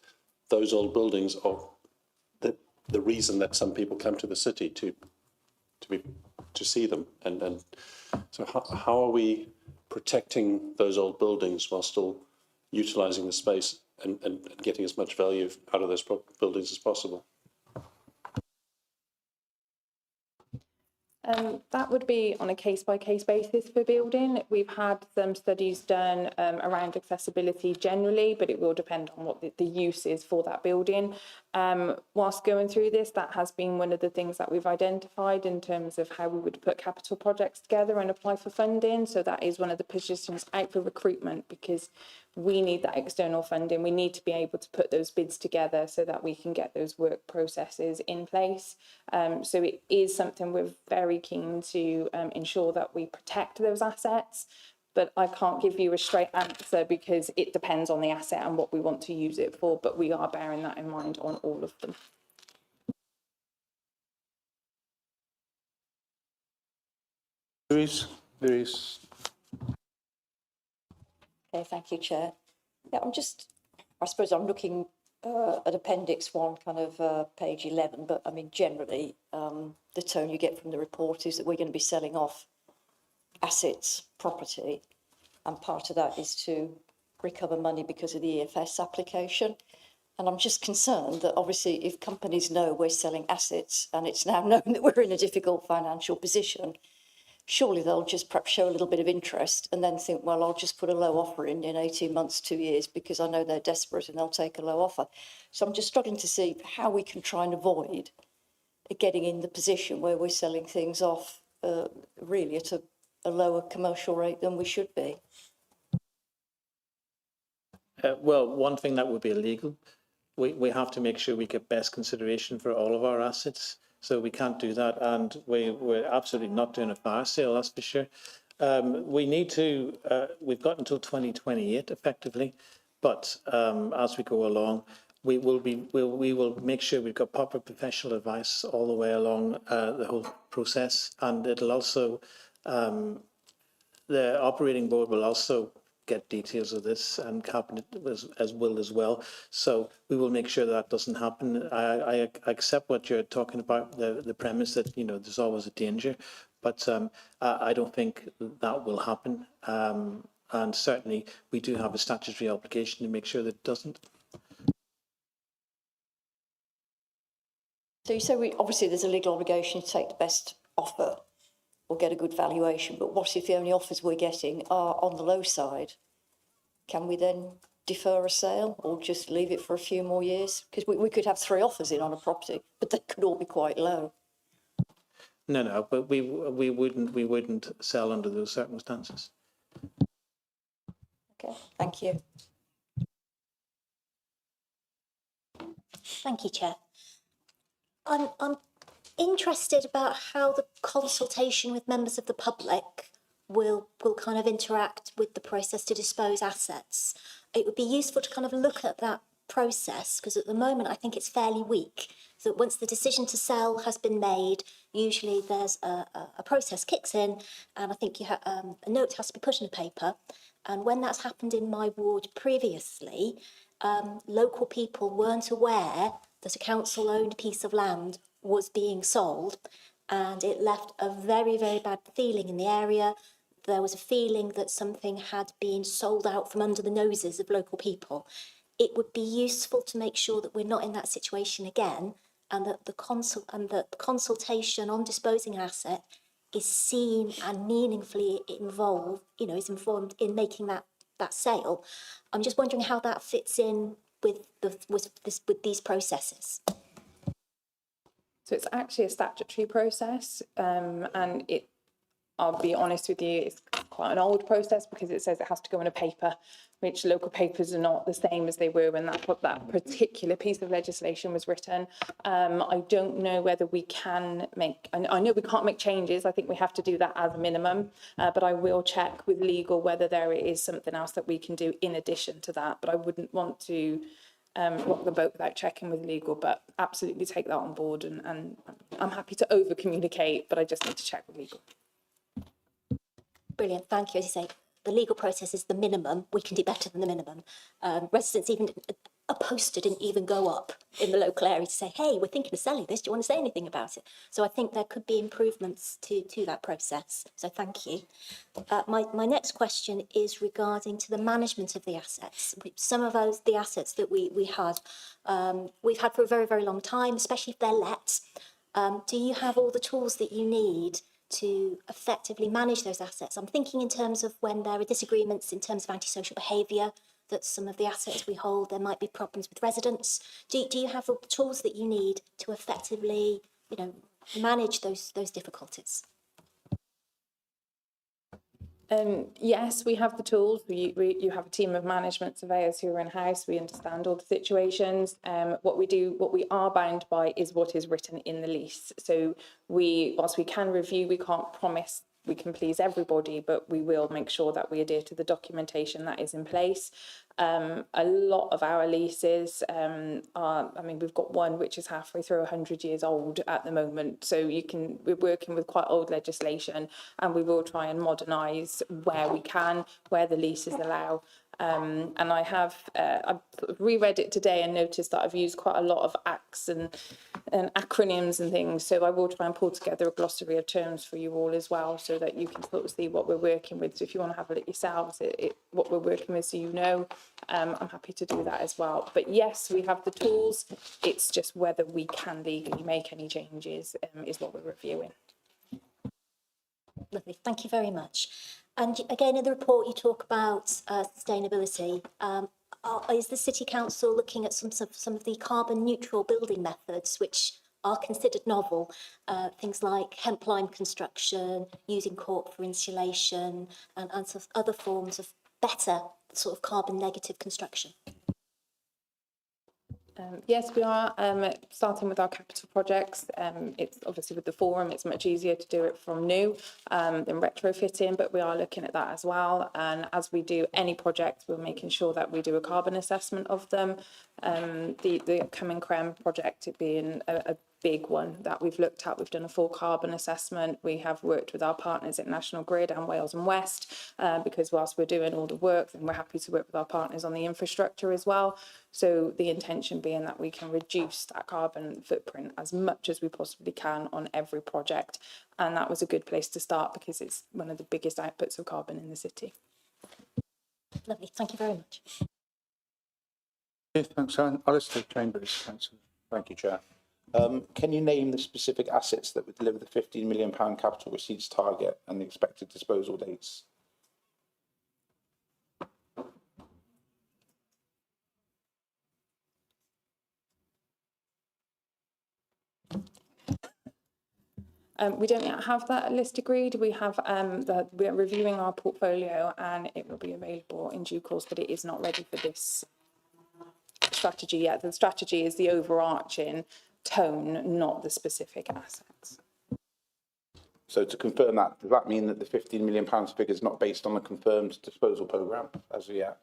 those old buildings are the reason that some people come to the city to see them. And so, how are we protecting those old buildings while still utilising the space and getting as much value out of those buildings as possible? That would be on a case-by-case basis for building. We've had some studies done around accessibility generally, but it will depend on what the use is for that building. Whilst going through this, that has been one of the things that we've identified in terms of how we would put capital projects together and apply for funding. So that is one of the positions out for recruitment, because we need that external funding. We need to be able to put those bids together so that we can get those work processes in place. So it is something we're very keen to ensure that we protect those assets. But I can't give you a straight answer because it depends on the asset and what we want to use it for. But we are bearing that in mind on all of them. Louise. Okay, thank you, Chair. Yeah, I suppose I'm looking at Appendix 1, kind of page 11, but I mean, generally, the tone you get from the report is that we're going to be selling off assets, property, and part of that is to recover money because of the EFS application. And I'm just concerned that obviously if companies know we're selling assets and it's now known that we're in a difficult financial position, surely they'll just perhaps show a little bit of interest and then think, well, I'll just put a low offer in 18 months, 2 years, because I know they're desperate and they'll take a low offer. So I'm just struggling to see how we can try and avoid getting in the position where we're selling things off really at a lower commercial rate than we should be. Well, one thing that would be illegal. We have to make sure we get best consideration for all of our assets. So we can't do that, and we're absolutely not doing a fire sale, that's for sure. We need to, we've got until 2028 effectively, but as we go along, we will make sure we've got proper professional advice all the way along the whole process, and it'll also, the operating board will also get details of this, and cabinet as well. So we will make sure that doesn't happen. I accept what you're talking about, the premise that, you know, there's always a danger, but I don't think that will happen. And certainly we do have a statutory obligation to make sure that it doesn't. So you say obviously there's a legal obligation to take the best offer or get a good valuation, but what if the only offers we're getting are on the low side? Can we then defer a sale or just leave it for a few more years? Because we could have 3 offers in on a property, but they could all be quite low. No, but we wouldn't sell under those circumstances. Okay, thank you. Thank you, Chair. I'm interested about how the consultation with members of the public will kind of interact with the process to dispose assets. It would be useful to kind of look at that process, because at the moment I think it's fairly weak. So once the decision to sell has been made, usually there's a process kicks in, and I think a note has to be put in a paper. And when that's happened in my ward previously, local people weren't aware that a council-owned piece of land was being sold, and it left a very, very bad feeling in the area. There was a feeling that something had been sold out from under the noses of local people. It would be useful to make sure that we're not in that situation again, and that the consultation on disposing an asset is seen and meaningfully involved, is informed in making that sale. I'm just wondering how that fits in with these processes. So it's actually a statutory process, and I'll be honest with you, it's quite an old process because it says it has to go in a paper, which local papers are not the same as they were when that particular piece of legislation was written. I don't know whether we can I know we can't make changes. I think we have to do that as a minimum, but I will check with legal whether there is something else that we can do in addition to that. But I wouldn't want to rock the boat without checking with legal, but absolutely take that on board. And I'm happy to over communicate, but I just need to check with legal. Brilliant, thank you. As you say, the legal process is the minimum. We can do better than the minimum. Residents, even a poster didn't even go up in the local area to say, hey, we're thinking of selling this. Do you want to say anything about it? So I think there could be improvements to that process. So thank you. My next question is regarding to the management of the assets. Some of the assets that we've had for a very, very long time, especially if they're let. Do you have all the tools that you need to effectively manage those assets? I'm thinking in terms of when there are disagreements in terms of antisocial behaviour, that some of the assets we hold, there might be problems with residents. Do you have the tools that you need to effectively, manage those difficulties? Yes, we have the tools. You have a team of management surveyors who are in-house. We understand all the situations. What we are bound by is what is written in the lease. So whilst we can review, we can't promise we can please everybody, but we will make sure that we adhere to the documentation that is in place. A lot of our leases we've got one which is halfway through 100 years old at the moment. So we're working with quite old legislation, and we will try and modernise where we can, where the leases allow. And I've reread it today and noticed that I've used quite a lot of acts and acronyms and things. So I will try and pull together a glossary of terms for you all as well, so that you can sort of see what we're working with. So if you want to have a look yourselves at what we're working with, so I'm happy to do that as well. But yes, we have the tools. It's just whether we can legally make any changes is what we're reviewing. Lovely, thank you very much. And again, in the report, you talk about sustainability. Is the City Council looking at some of the carbon neutral building methods which are considered novel? Things like hemp lime construction, using cork for insulation, and sort of other forms of better sort of carbon negative construction? Yes, we are starting with our capital projects. It's obviously with the forum, it's much easier to do it from new than retrofitting, but we are looking at that as well. And as we do any project, we're making sure that we do a carbon assessment of them. The upcoming CREM project, it being a big one that we've looked at. We've done a full carbon assessment. We have worked with our partners at National Grid and Wales and West, because whilst we're doing all the work, then we're happy to work with our partners on the infrastructure as well. So the intention being that we can reduce that carbon footprint as much as we possibly can on every project. And that was a good place to start because it's one of the biggest outputs of carbon in the city. Lovely, thank you very much. Thanks, Anne. Alistair Chambers, Councillor. Thank you, Chair. Can you name the specific assets that would deliver the £15 million capital receipts target and the expected disposal dates? We don't yet have that list agreed. We have we're reviewing our portfolio, and it will be available in due course, but it is not ready for this strategy yet. The strategy is the overarching tone, not the specific assets. So to confirm that, does that mean that the £15 million figure is not based on a confirmed disposal programme as of yet?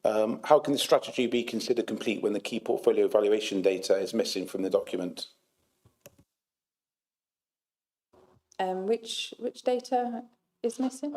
How can the strategy be considered complete when the key portfolio valuation data is missing from the document? Which data is missing?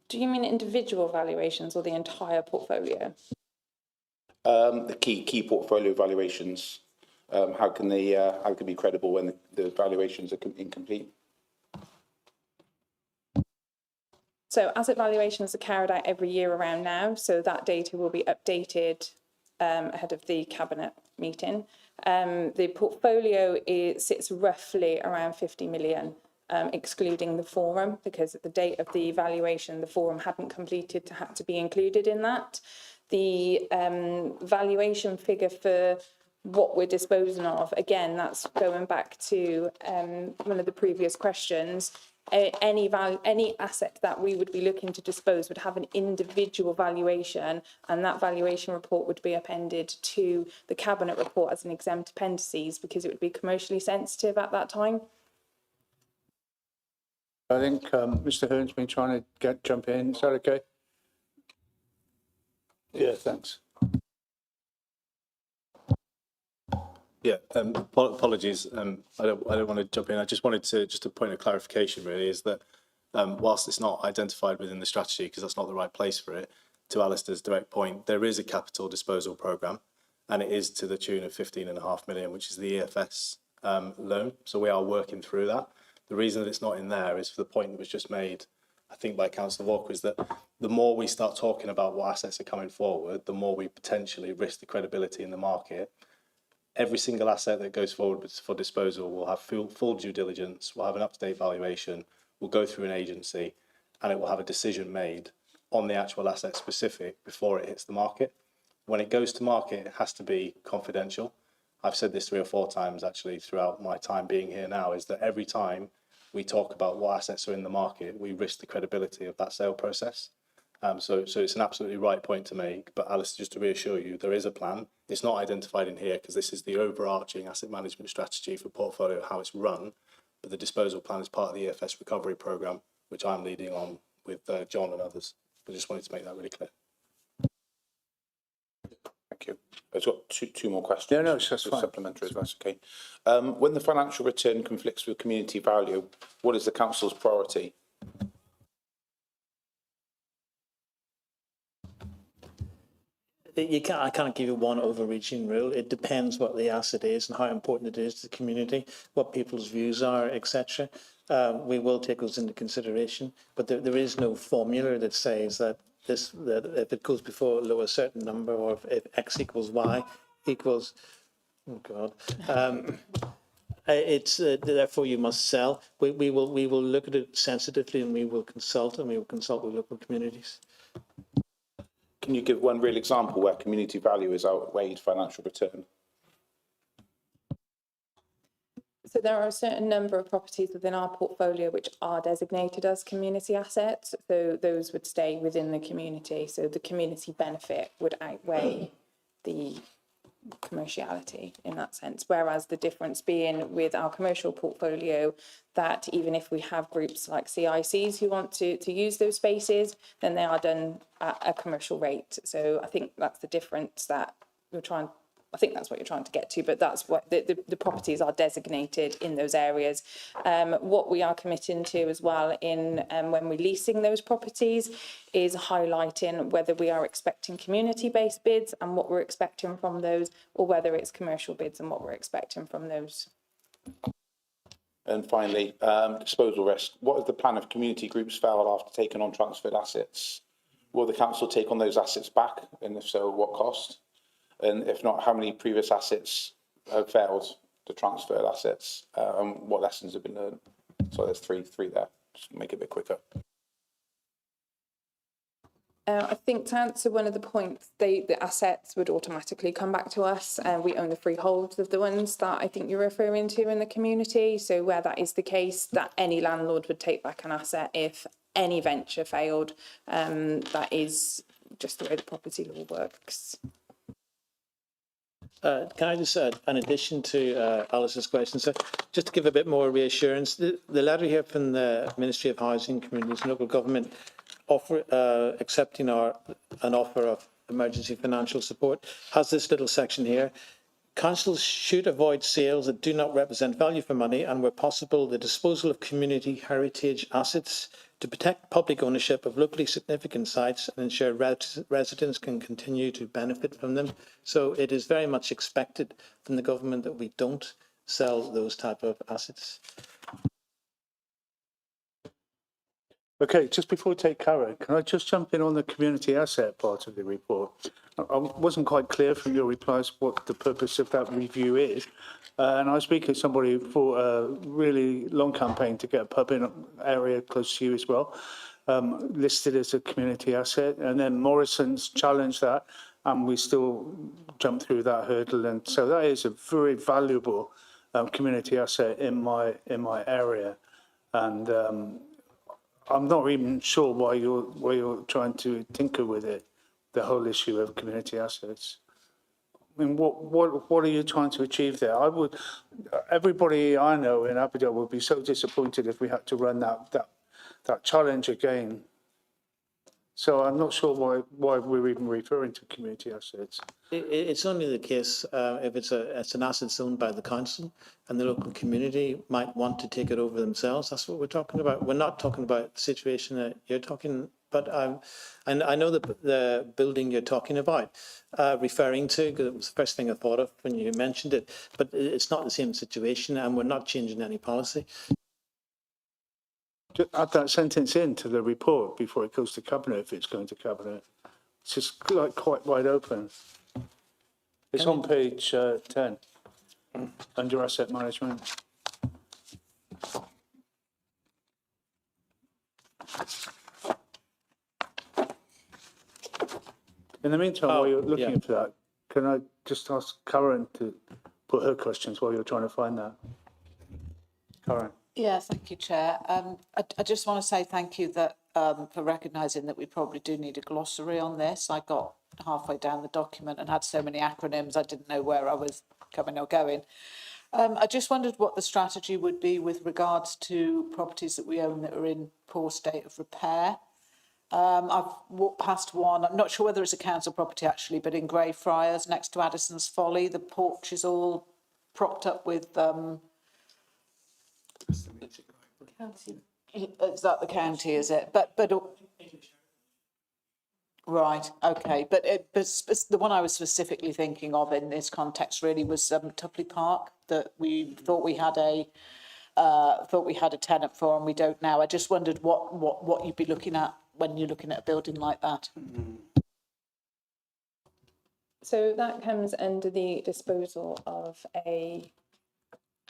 Do you mean individual valuations or the entire portfolio? The key portfolio valuations, how can they be credible when the valuations are incomplete? So asset valuations are carried out every year around now, so that data will be updated ahead of the cabinet meeting. The portfolio sits roughly around 50 million, excluding the forum, because at the date of the valuation, the forum hadn't completed to have to be included in that. The valuation figure for what we're disposing of, again, that's going back to one of the previous questions. Any asset that we would be looking to dispose would have an individual valuation, and that valuation report would be appended to the cabinet report as an exempt appendices, because it would be commercially sensitive at that time. I think Mr. Hearn's been trying to jump in. Is that okay? Yeah, thanks. Yeah, apologies. I don't want to jump in. I just wanted to, just a point of clarification really, is that whilst it's not identified within the strategy, because that's not the right place for it, to Alistair's direct point, there is a capital disposal programme, and it is to the tune of 15.5 million, which is the EFS loan. So we are working through that. The reason that it's not in there is for the point that was just made, I think by Councillor Walker, is that the more we start talking about what assets are coming forward, the more we potentially risk the credibility in the market. Every single asset that goes forward for disposal will have full due diligence, will have an up-to-date valuation, will go through an agency, and it will have a decision made on the actual asset specific before it hits the market. When it goes to market, it has to be confidential. I've said this 3 or 4 times actually throughout my time being here now, is that every time we talk about what assets are in the market, we risk the credibility of that sale process. So it's an absolutely right point to make, but Alice, just to reassure you, there is a plan. It's not identified in here because this is the overarching asset management strategy for portfolio, how it's run, but the disposal plan is part of the EFS recovery programme, which I'm leading on with John and others. I just wanted to make that really clear. Thank you. I've got two more questions. Yeah, no, that's fine. Supplementary, if that's okay. When the financial return conflicts with community value, what is the council's priority? I can't give you one overreaching rule. It depends what the asset is and how important it is to the community, what people's views are, etc. We will take those into consideration, but there is no formula that says that if it goes below a certain number, or if X equals Y equals, oh God, therefore you must sell. We will look at it sensitively, and we will consult with local communities. Can you give one real example where community value has outweighed financial return? So there are a certain number of properties within our portfolio which are designated as community assets. So those would stay within the community. So the community benefit would outweigh the commerciality in that sense. Whereas the difference being with our commercial portfolio, that even if we have groups like CICs who want to use those spaces, then they are done at a commercial rate. So I think that's the difference that we're trying I think that's what you're trying to get to, but that's what the properties are designated in those areas. What we are committing to as well in when we're leasing those properties is highlighting whether we are expecting community-based bids and what we're expecting from those, or whether it's commercial bids and what we're expecting from those. And finally, disposal risk. What is the plan if community groups fail after taking on transferred assets? Will the council take on those assets back? And if so, what cost? And if not, how many previous assets have failed to transfer assets? And what lessons have been learned? So there's three there. Just make it a bit quicker. I think to answer one of the points, the assets would automatically come back to us. We own the freeholds of the ones that I think you're referring to in the community. So where that is the case, that any landlord would take back an asset if any venture failed. That is just the way the property law works. Can I just add, in addition to Alice's question, so just to give a bit more reassurance, the letter here from the Ministry of Housing, Communities and Local Government accepting an offer of emergency financial support has this little section here. Councils should avoid sales that do not represent value for money and, where possible, the disposal of community heritage assets to protect public ownership of locally significant sites and ensure residents can continue to benefit from them. So it is very much expected from the government that we don't sell those type of assets. Okay, just before we take Karen, can I just jump in on the community asset part of the report? I wasn't quite clear from your replies what the purpose of that review is. And I was speaking to somebody for a really long campaign to get a pub in an area close to you as well, listed as a community asset. And then Morrison's challenged that, and we still jumped through that hurdle. And so that is a very valuable community asset in my area. And I'm not even sure why you're trying to tinker with it, the whole issue of community assets. I mean, what are you trying to achieve there? Everybody I know in Aberdeen would be so disappointed if we had to run that challenge again. So I'm not sure why we're even referring to community assets. It's only the case if it's an asset owned by the council and the local community might want to take it over themselves. That's what we're talking about. We're not talking about the situation that you're talking about. And I know the building you're talking about, referring to, because it was the first thing I thought of when you mentioned it, but it's not the same situation and we're not changing any policy. Just add that sentence into the report before it goes to cabinet, if it's going to cabinet. It's just like quite wide open. It's on page 10 under asset management. In the meantime, while you're looking for that, can I just ask Karen to put her questions while you're trying to find that? Karen. Yeah, thank you, Chair. I just want to say thank you that for recognising that we probably do need a glossary on this. I got halfway down the document and had so many acronyms I didn't know where I was coming or going. I just wondered what the strategy would be with regards to properties that we own that are in poor state of repair. I've walked past one, I'm not sure whether it's a council property actually, but in Greyfriars next to Addison's Folly, the porch is all propped up with Is that the county, is it? But right, okay. But the one I was specifically thinking of in this context really was Tupley Park, that we thought we had a tenant for and we don't now. I just wondered what you'd be looking at when you're looking at a building like that. So that comes under the disposal of a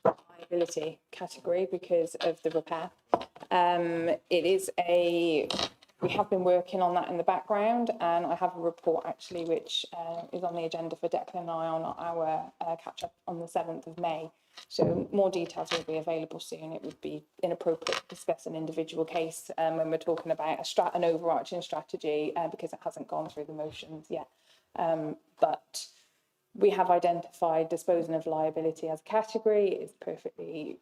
liability category because of the repair. We have been working on that in the background, and I have a report actually which is on the agenda for Declan and I on our catch up on the 7th of May. So more details will be available soon. It would be inappropriate to discuss an individual case when we're talking about an overarching strategy because it hasn't gone through the motions yet. But we have identified disposing of liability as a category. It's perfectly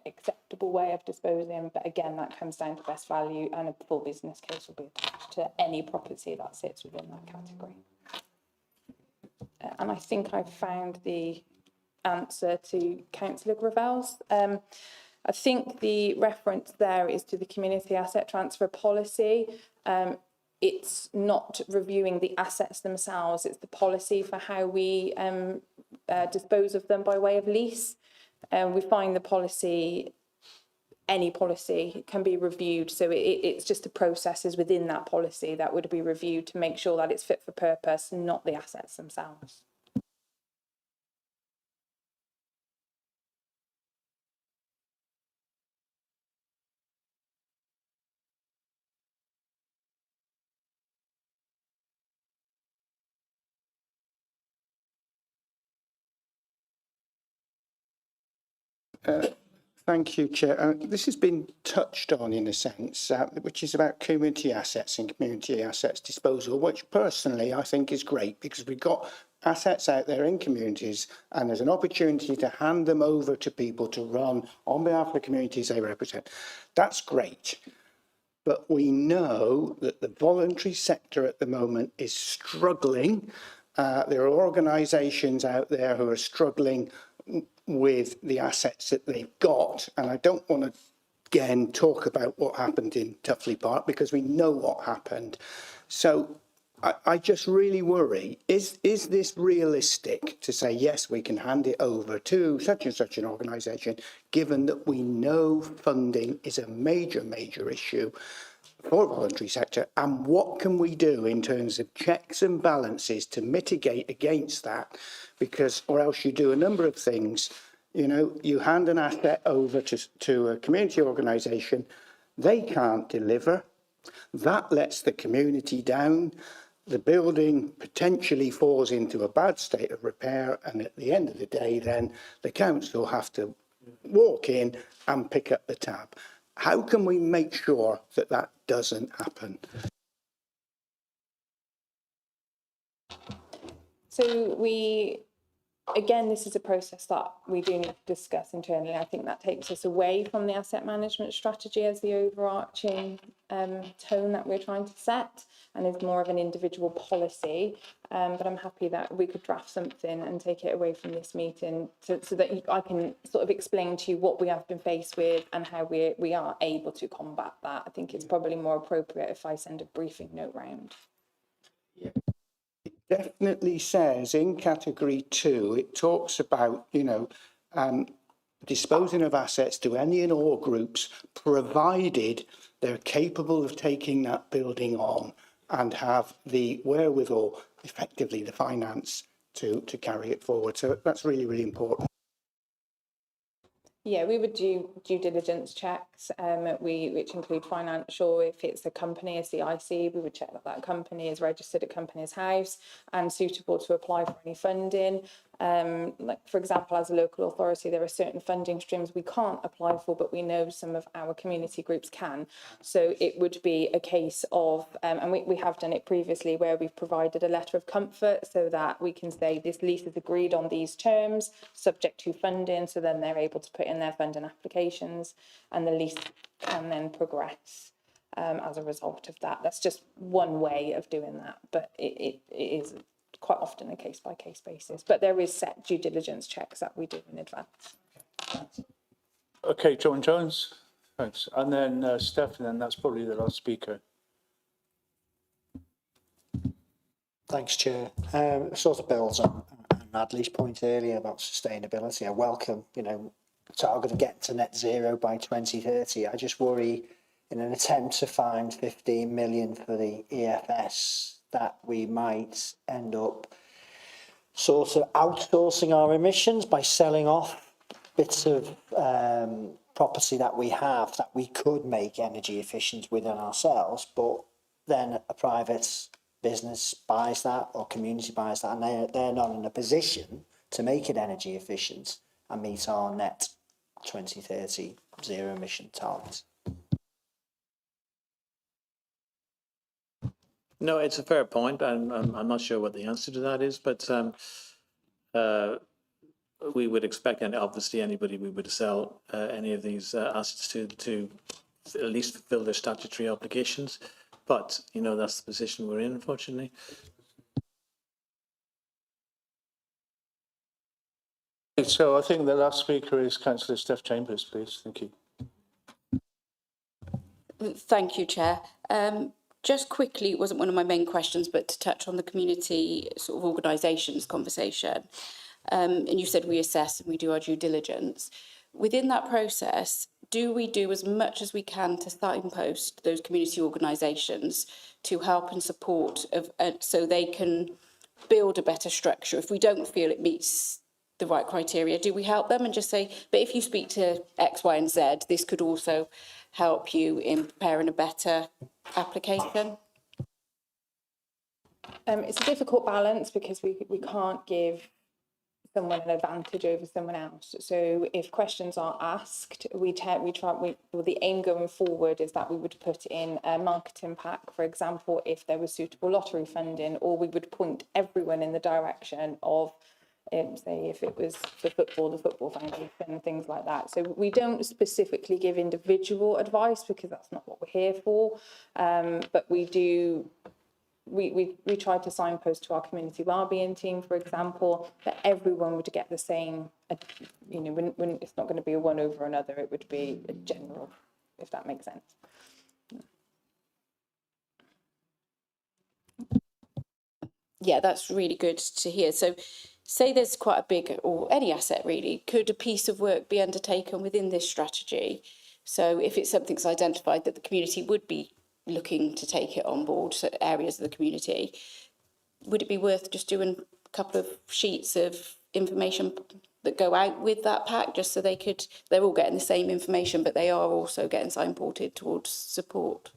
acceptable way of disposing, but again, that comes down to best value, and a full business case will be attached to any property that sits within that category. and I think I've found the answer to Councillor Gravel's. I think the reference there is to the community asset transfer policy. It's not reviewing the assets themselves, it's the policy for how we dispose of them by way of lease. We find the policy, any policy can be reviewed, so it's just the processes within that policy that would be reviewed to make sure that it's fit for purpose, not the assets themselves. Thank you, Chair. This has been touched on in a sense, which is about community assets and community assets disposal, which personally I think is great because we've got assets out there in communities and there's an opportunity to hand them over to people to run on behalf of the communities they represent. That's great. But we know that the voluntary sector at the moment is struggling. There are organisations out there who are struggling with the assets that they've got. And I don't want to, again, talk about what happened in Tuffley Park because we know what happened. So I just really worry, is this realistic to say, yes, we can hand it over to such and such an organisation, given that we know funding is a major, major issue for the voluntary sector, and what can we do in terms of checks and balances to mitigate against that? Because, or else you do a number of things, you know, you hand an asset over to a community organisation, they can't deliver, that lets the community down, the building potentially falls into a bad state of repair, and at the end of the day then the council have to walk in and pick up the tab. How can we make sure that that doesn't happen? So again, this is a process that we do need to discuss internally. I think that takes us away from the asset management strategy as the overarching tone that we're trying to set, and is more of an individual policy. But I'm happy that we could draft something and take it away from this meeting so that I can sort of explain to you what we have been faced with and how we are able to combat that. I think it's probably more appropriate if I send a briefing note round. Yeah. Definitely says in category 2, it talks about, you know, disposing of assets to any and all groups, provided they're capable of taking that building on and have the wherewithal, effectively the finance, to carry it forward. So that's really, really important. Yeah, we would do due diligence checks, which include financial. If it's a company, a CIC, we would check that that company is registered at Companies House and suitable to apply for any funding. Like, for example, as a local authority, there are certain funding streams we can't apply for, but we know some of our community groups can. So it would be a case of, and we have done it previously, where we've provided a letter of comfort so that we can say this lease is agreed on these terms, subject to funding, so then they're able to put in their funding applications and the lease can then progress as a result of that. That's just one way of doing that, but it is quite often a case-by-case basis. But there is set due diligence checks that we do in advance. Okay, John Jones, thanks. And then Steph, and then that's probably the last speaker. Thanks, Chair. Sort of builds on Adley's point earlier about sustainability. I welcome, you know, target of getting to net zero by 2030. I just worry in an attempt to find 15 million for the EFS that we might end up sort of outsourcing our emissions by selling off bits of property that we have that we could make energy efficient within ourselves, but then a private business buys that or community buys that, and they're not in a position to make it energy efficient and meet our net 2030 zero emission target. No, it's a fair point. I'm not sure what the answer to that is, but we would expect, and obviously anybody we would sell any of these assets to at least fulfil their statutory obligations. But, you know, that's the position we're in, unfortunately. So I think the last speaker is Councillor Steph Chambers, please. Thank you. Thank you, Chair. Just quickly, it wasn't one of my main questions, but to touch on the community sort of organisations conversation. And you said we assess and we do our due diligence. Within that process, do we do as much as we can to signpost those community organisations to help and support so they can build a better structure? If we don't feel it meets the right criteria, do we help them and just say, but if you speak to X, Y and Z, this could also help you in preparing a better application? It's a difficult balance because we can't give someone an advantage over someone else. So if questions are asked, the aim going forward is that we would put in a marketing pack, for example, if there was suitable lottery funding, or we would point everyone in the direction of, say, if it was for football, the Football Foundation, and things like that. So we don't specifically give individual advice because that's not what we're here for, but we do. We try to signpost to our community wellbeing team, for example, that everyone would get the same, when it's not going to be a one over another, it would be a general, if that makes sense. Yeah, that's really good to hear. So say there's quite a big, or any asset really, could a piece of work be undertaken within this strategy? So if it's something that's identified that the community would be looking to take it on board, so areas of the community, would it be worth just doing a couple of sheets of information that go out with that pack, just so they're all getting the same information, but they are also getting signported towards support?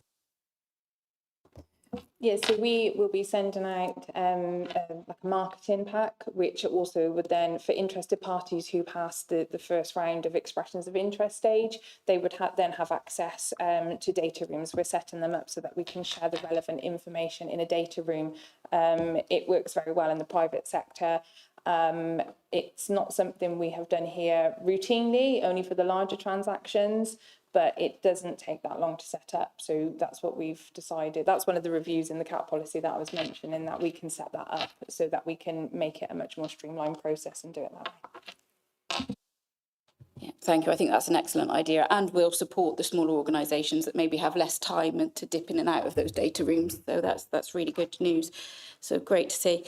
Yeah, so we will be sending out like a marketing pack, which also would then, for interested parties who passed the first round of expressions of interest stage, they would then have access to data rooms. We're setting them up so that we can share the relevant information in a data room. It works very well in the private sector. It's not something we have done here routinely, only for the larger transactions, but it doesn't take that long to set up. So that's what we've decided. That's one of the reviews in the CAP policy that I was mentioning, that we can set that up so that we can make it a much more streamlined process and do it that way. Yeah, thank you. I think that's an excellent idea, and will support the smaller organisations that maybe have less time to dip in and out of those data rooms. So that's really good news. So great to see.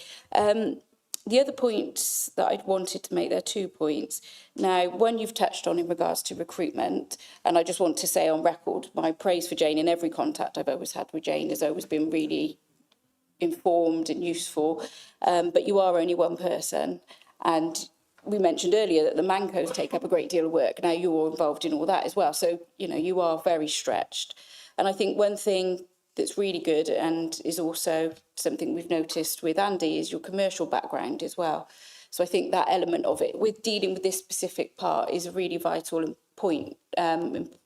The other points that I'd wanted to make, there are 2 points. Now, one you've touched on in regards to recruitment, and I just want to say on record, my praise for Jane in every contact I've always had with Jane has always been really informed and useful, but you are only one person, and we mentioned earlier that the Mancos take up a great deal of work. Now you're involved in all that as well, so you are very stretched. And I think one thing that's really good, and is also something we've noticed with Andy, is your commercial background as well. So I think that element of it, with dealing with this specific part, is a really vital point.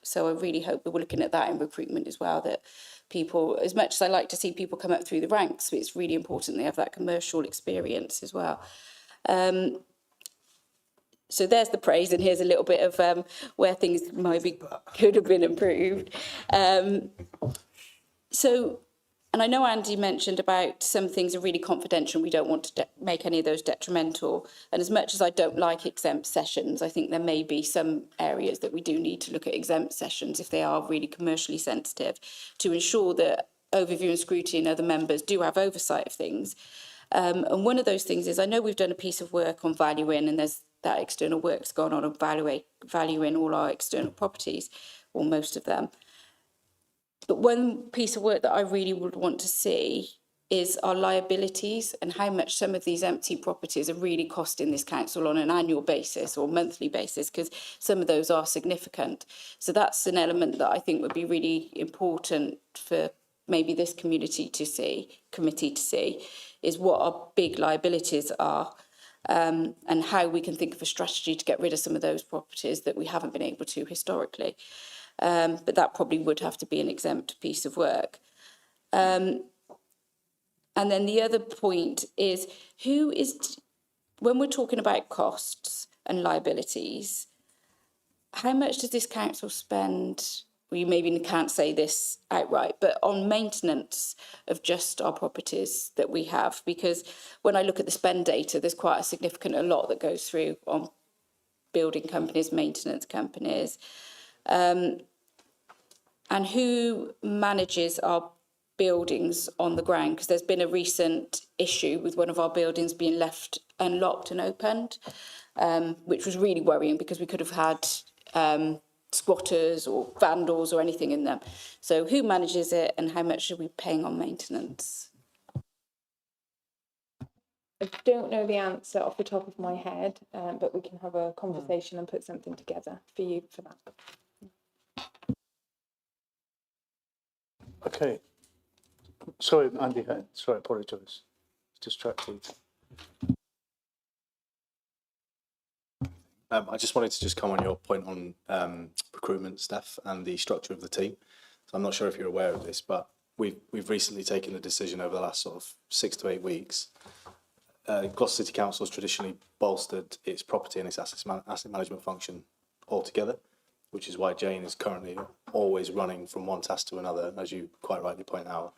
So I really hope that we're looking at that in recruitment as well, that people, as much as I like to see people come up through the ranks, it's really important they have that commercial experience as well. So there's the praise, and here's a little bit of where things could have been improved. And I know Andy mentioned about some things are really confidential. We don't want to make any of those detrimental. And as much as I don't like exempt sessions, I think there may be some areas that we do need to look at exempt sessions if they are really commercially sensitive, to ensure that overview and scrutiny and other members do have oversight of things. And one of those things is, I know we've done a piece of work on valuing, and there's that external work's gone on valuing all our external properties, or most of them. But one piece of work that I really would want to see is our liabilities, and how much some of these empty properties are really costing this council on an annual basis or monthly basis, because some of those are significant. So that's an element that I think would be really important for maybe this committee to see, is what our big liabilities are, and how we can think of a strategy to get rid of some of those properties that we haven't been able to historically. But that probably would have to be an exempt piece of work. And then the other point is, when we're talking about costs and liabilities, how much does this council spend? Well, you maybe can't say this outright, but on maintenance of just our properties that we have, because when I look at the spend data, there's quite a lot that goes through on building companies, maintenance companies. And who manages our buildings on the ground? Because there's been a recent issue with one of our buildings being left unlocked and opened, which was really worrying because we could have had squatters or vandals or anything in them. So who manages it and how much are we paying on maintenance? I don't know the answer off the top of my head, but we can have a conversation and put something together for you for that. Okay. Sorry, Andy. Sorry, I apologise. Distracted. I just wanted to just come on your point on recruitment, Steph, and the structure of the team. So I'm not sure if you're aware of this, but we've recently taken the decision over the last sort of 6 to 8 weeks. Gloucester City Council has traditionally bolstered its property and its asset management function altogether, which is why Jane is currently always running from one task to another, as you quite rightly point out.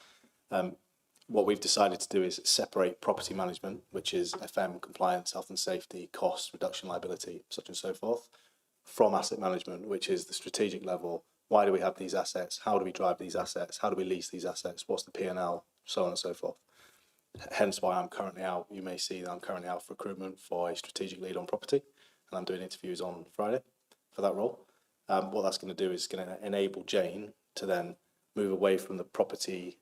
What we've decided to do is separate property management, which is FM, compliance, health and safety, cost, reduction liability, such and so forth, from asset management, which is the strategic level. Why do we have these assets? How do we drive these assets? How do we lease these assets? What's the P&L? So on and so forth. Hence why I'm currently out. You may see that I'm currently out for recruitment for a strategic lead on property, and I'm doing interviews on Friday for that role. What that's going to do is going to enable Jane to then move away from the property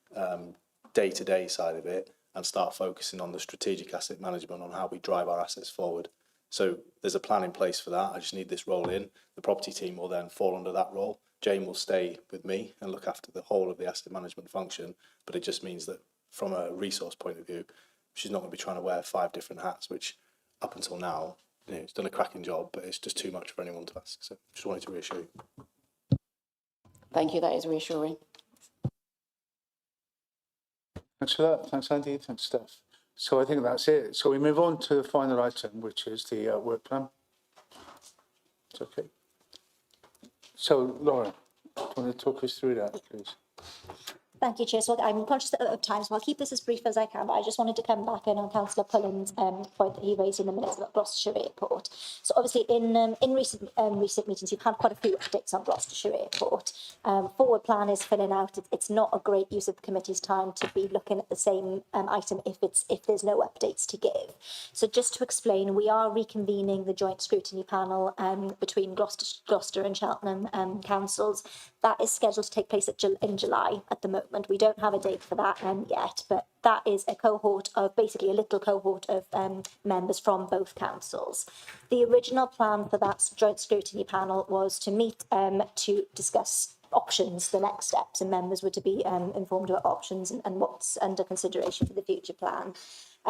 day-to-day side of it and start focusing on the strategic asset management, on how we drive our assets forward. So there's a plan in place for that. I just need this role in. The property team will then fall under that role. Jane will stay with me and look after the whole of the asset management function, but it just means that from a resource point of view, she's not going to be trying to wear 5 different hats, which up until now, it's done a cracking job, but it's just too much for anyone to ask. So just wanted to reassure you. Thank you, that is reassuring. Thanks for that. Thanks, Andy. Thanks, Steph. So I think that's it. So we move on to the final item, which is the work plan. It's okay. So, Laura, do you want to talk us through that, please? Thank you, Chair. So I'm conscious of time, so I'll keep this as brief as I can, but I just wanted to come back in on Councillor Cullen's point that he raised in the minutes about Gloucestershire Airport. So obviously in recent meetings, you've had quite a few updates on Gloucestershire Airport. Forward plan is filling out. It's not a great use of the committee's time to be looking at the same item if there's no updates to give. So just to explain, we are reconvening the joint scrutiny panel between Gloucester and Cheltenham councils. That is scheduled to take place in July at the moment. We don't have a date for that yet, but that is a cohort of, basically a little cohort of members from both councils. The original plan for that joint scrutiny panel was to meet to discuss options, the next steps, and members were to be informed about options and what's under consideration for the future plan.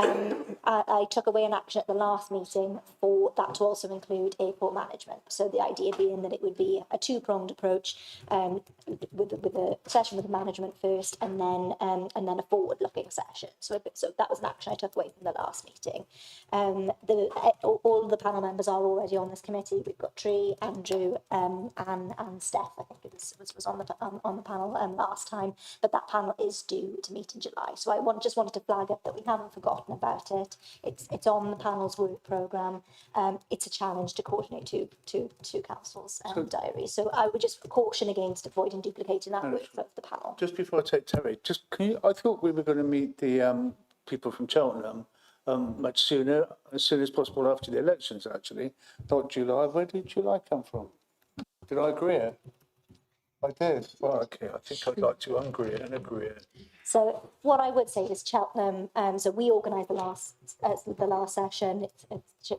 I took away an action at the last meeting for that to also include airport management. So the idea being that it would be a two-pronged approach, with a session with the management first, and then a forward-looking session. So that was an action I took away from the last meeting. All of the panel members are already on this committee. We've got Tree, Andrew, and Steph. I think it was on the panel last time. But that panel is due to meet in July. So I just wanted to flag up that we haven't forgotten about it. It's on the panel's work programme. It's a challenge to coordinate two councils' diaries. So I would just caution against avoiding duplicating that work for the panel. Just before I take Terry, I thought we were going to meet the people from Cheltenham much sooner, as soon as possible after the elections, actually. Not July. Where did July come from? Did I agree it? I did. Well, okay. I think I'd like to agree it. So what I would say is Cheltenham. So we organised the last session.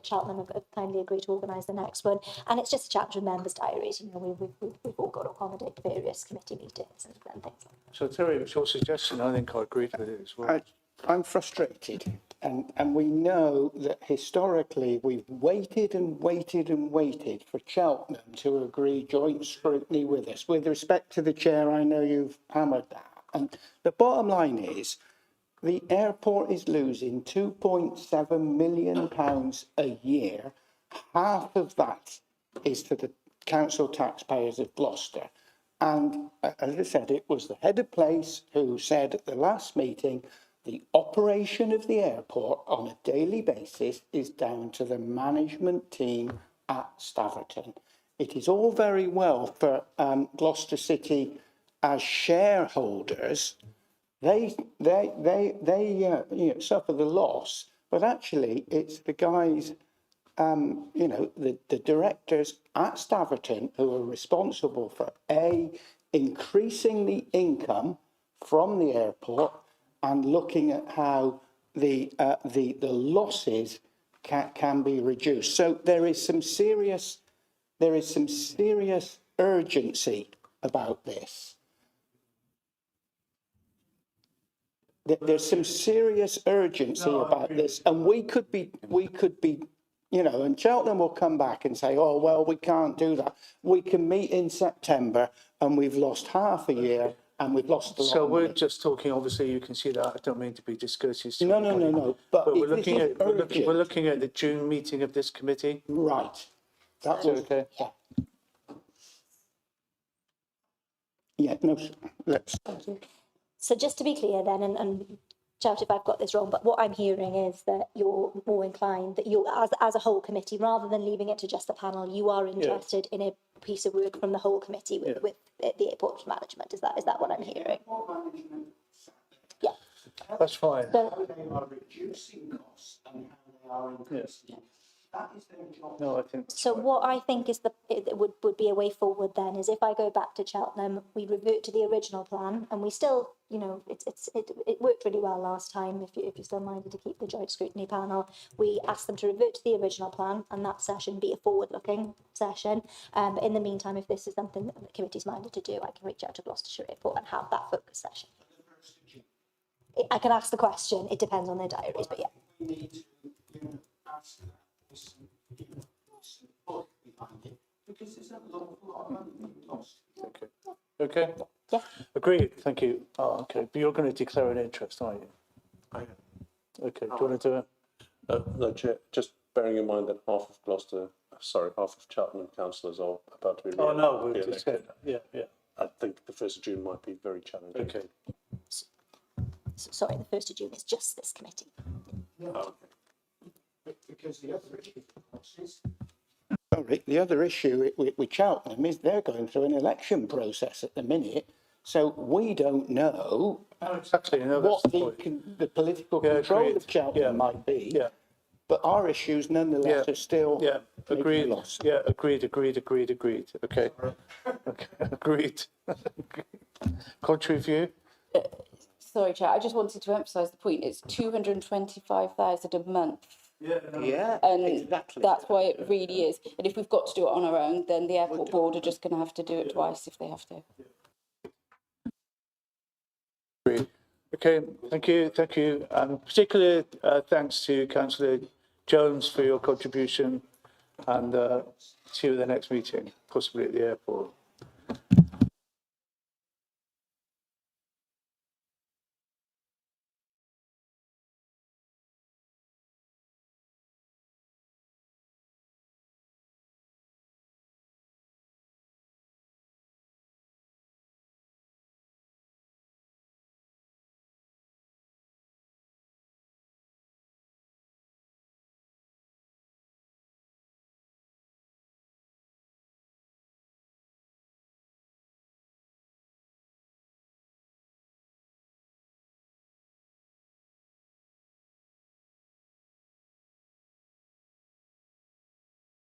Cheltenham have kindly agreed to organise the next one, and it's just a challenge with members' diaries. You know, we've all got to accommodate various committee meetings and things like that. So Terry, it was your suggestion. I think I agreed with it as well. I'm frustrated, and we know that historically we've waited and waited and waited for Cheltenham to agree joint scrutiny with us. With respect to the chair, I know you've hammered that. And the bottom line is, the airport is losing £2.7 million a year. Half of that is to the council taxpayers of Gloucester. And as I said, it was the head of place who said at the last meeting, the operation of the airport on a daily basis is down to the management team at Staverton. It is all very well for Gloucester City as shareholders. They suffer the loss, but actually it's the guys, the directors at Staverton who are responsible for increasing the income from the airport and looking at how the losses can be reduced. So there is some serious urgency about this. There's some serious urgency about this, and we could be, and Cheltenham will come back and say, oh, well, we can't do that. We can meet in September and we've lost half a year and we've lost a lot. So we're just talking, obviously, you can see that, I don't mean to be discourteous. to No, anybody, but we're if this is urgent. we're looking at the June meeting of this committee. Right. That Is that was, okay? yeah. Yeah, no, let's. Thank you. So just to be clear then, and shout if I've got this wrong, but what I'm hearing is that you're more inclined, that you, as a whole committee, rather than leaving it to just the panel, you are interested in a piece of work from the whole committee with the airport management. Is that what I'm hearing? Yeah. That's fine. So, How they are reducing costs and how they are increasing. That is their job. No, I think. so what I think is it would be a way forward then is if I go back to Cheltenham, we revert to the original plan, and we still, it worked really well last time. If you're still minded to keep the joint scrutiny panel, we asked them to revert to the original plan, and that session be a forward-looking session. But in the meantime, if this is something that the committee's minded to do, I can reach out to Gloucestershire Airport and have that focus session. I can ask the question. It depends on their diaries, but yeah. We need to ask some support behind it because there's an awful lot of money being lost. Okay. Yeah. Agreed. Thank you. Oh, okay. But you're going to declare an interest, aren't you? I am. Okay. Do you want to do it? No, Chair, just bearing in mind that half of Cheltenham councillors are about to be Oh, no, we re-elected. just said, yeah. I think the 1st of June might be very challenging. Okay. Sorry, the 1st of June is just this committee. Because the other issue with Cheltenham is they're going through an election process at the minute, so we don't know Exactly. No, what that's the point. the political Yeah, control agreed. of Cheltenham might be. Yeah. But our issues nonetheless are still Agreed. lost. Yeah, agreed. Okay. Okay. Agreed. Contrary view? Sorry, Chair, I just wanted to emphasise the point. It's 225,000 a month. Yeah, And exactly. that's why it really is. And if we've got to do it on our own, then the airport board are just going to have to do it twice if they have to. Agreed. Okay, thank you. Particularly thanks to Councillor Jones for your contribution, and see you at the next meeting, possibly at the airport.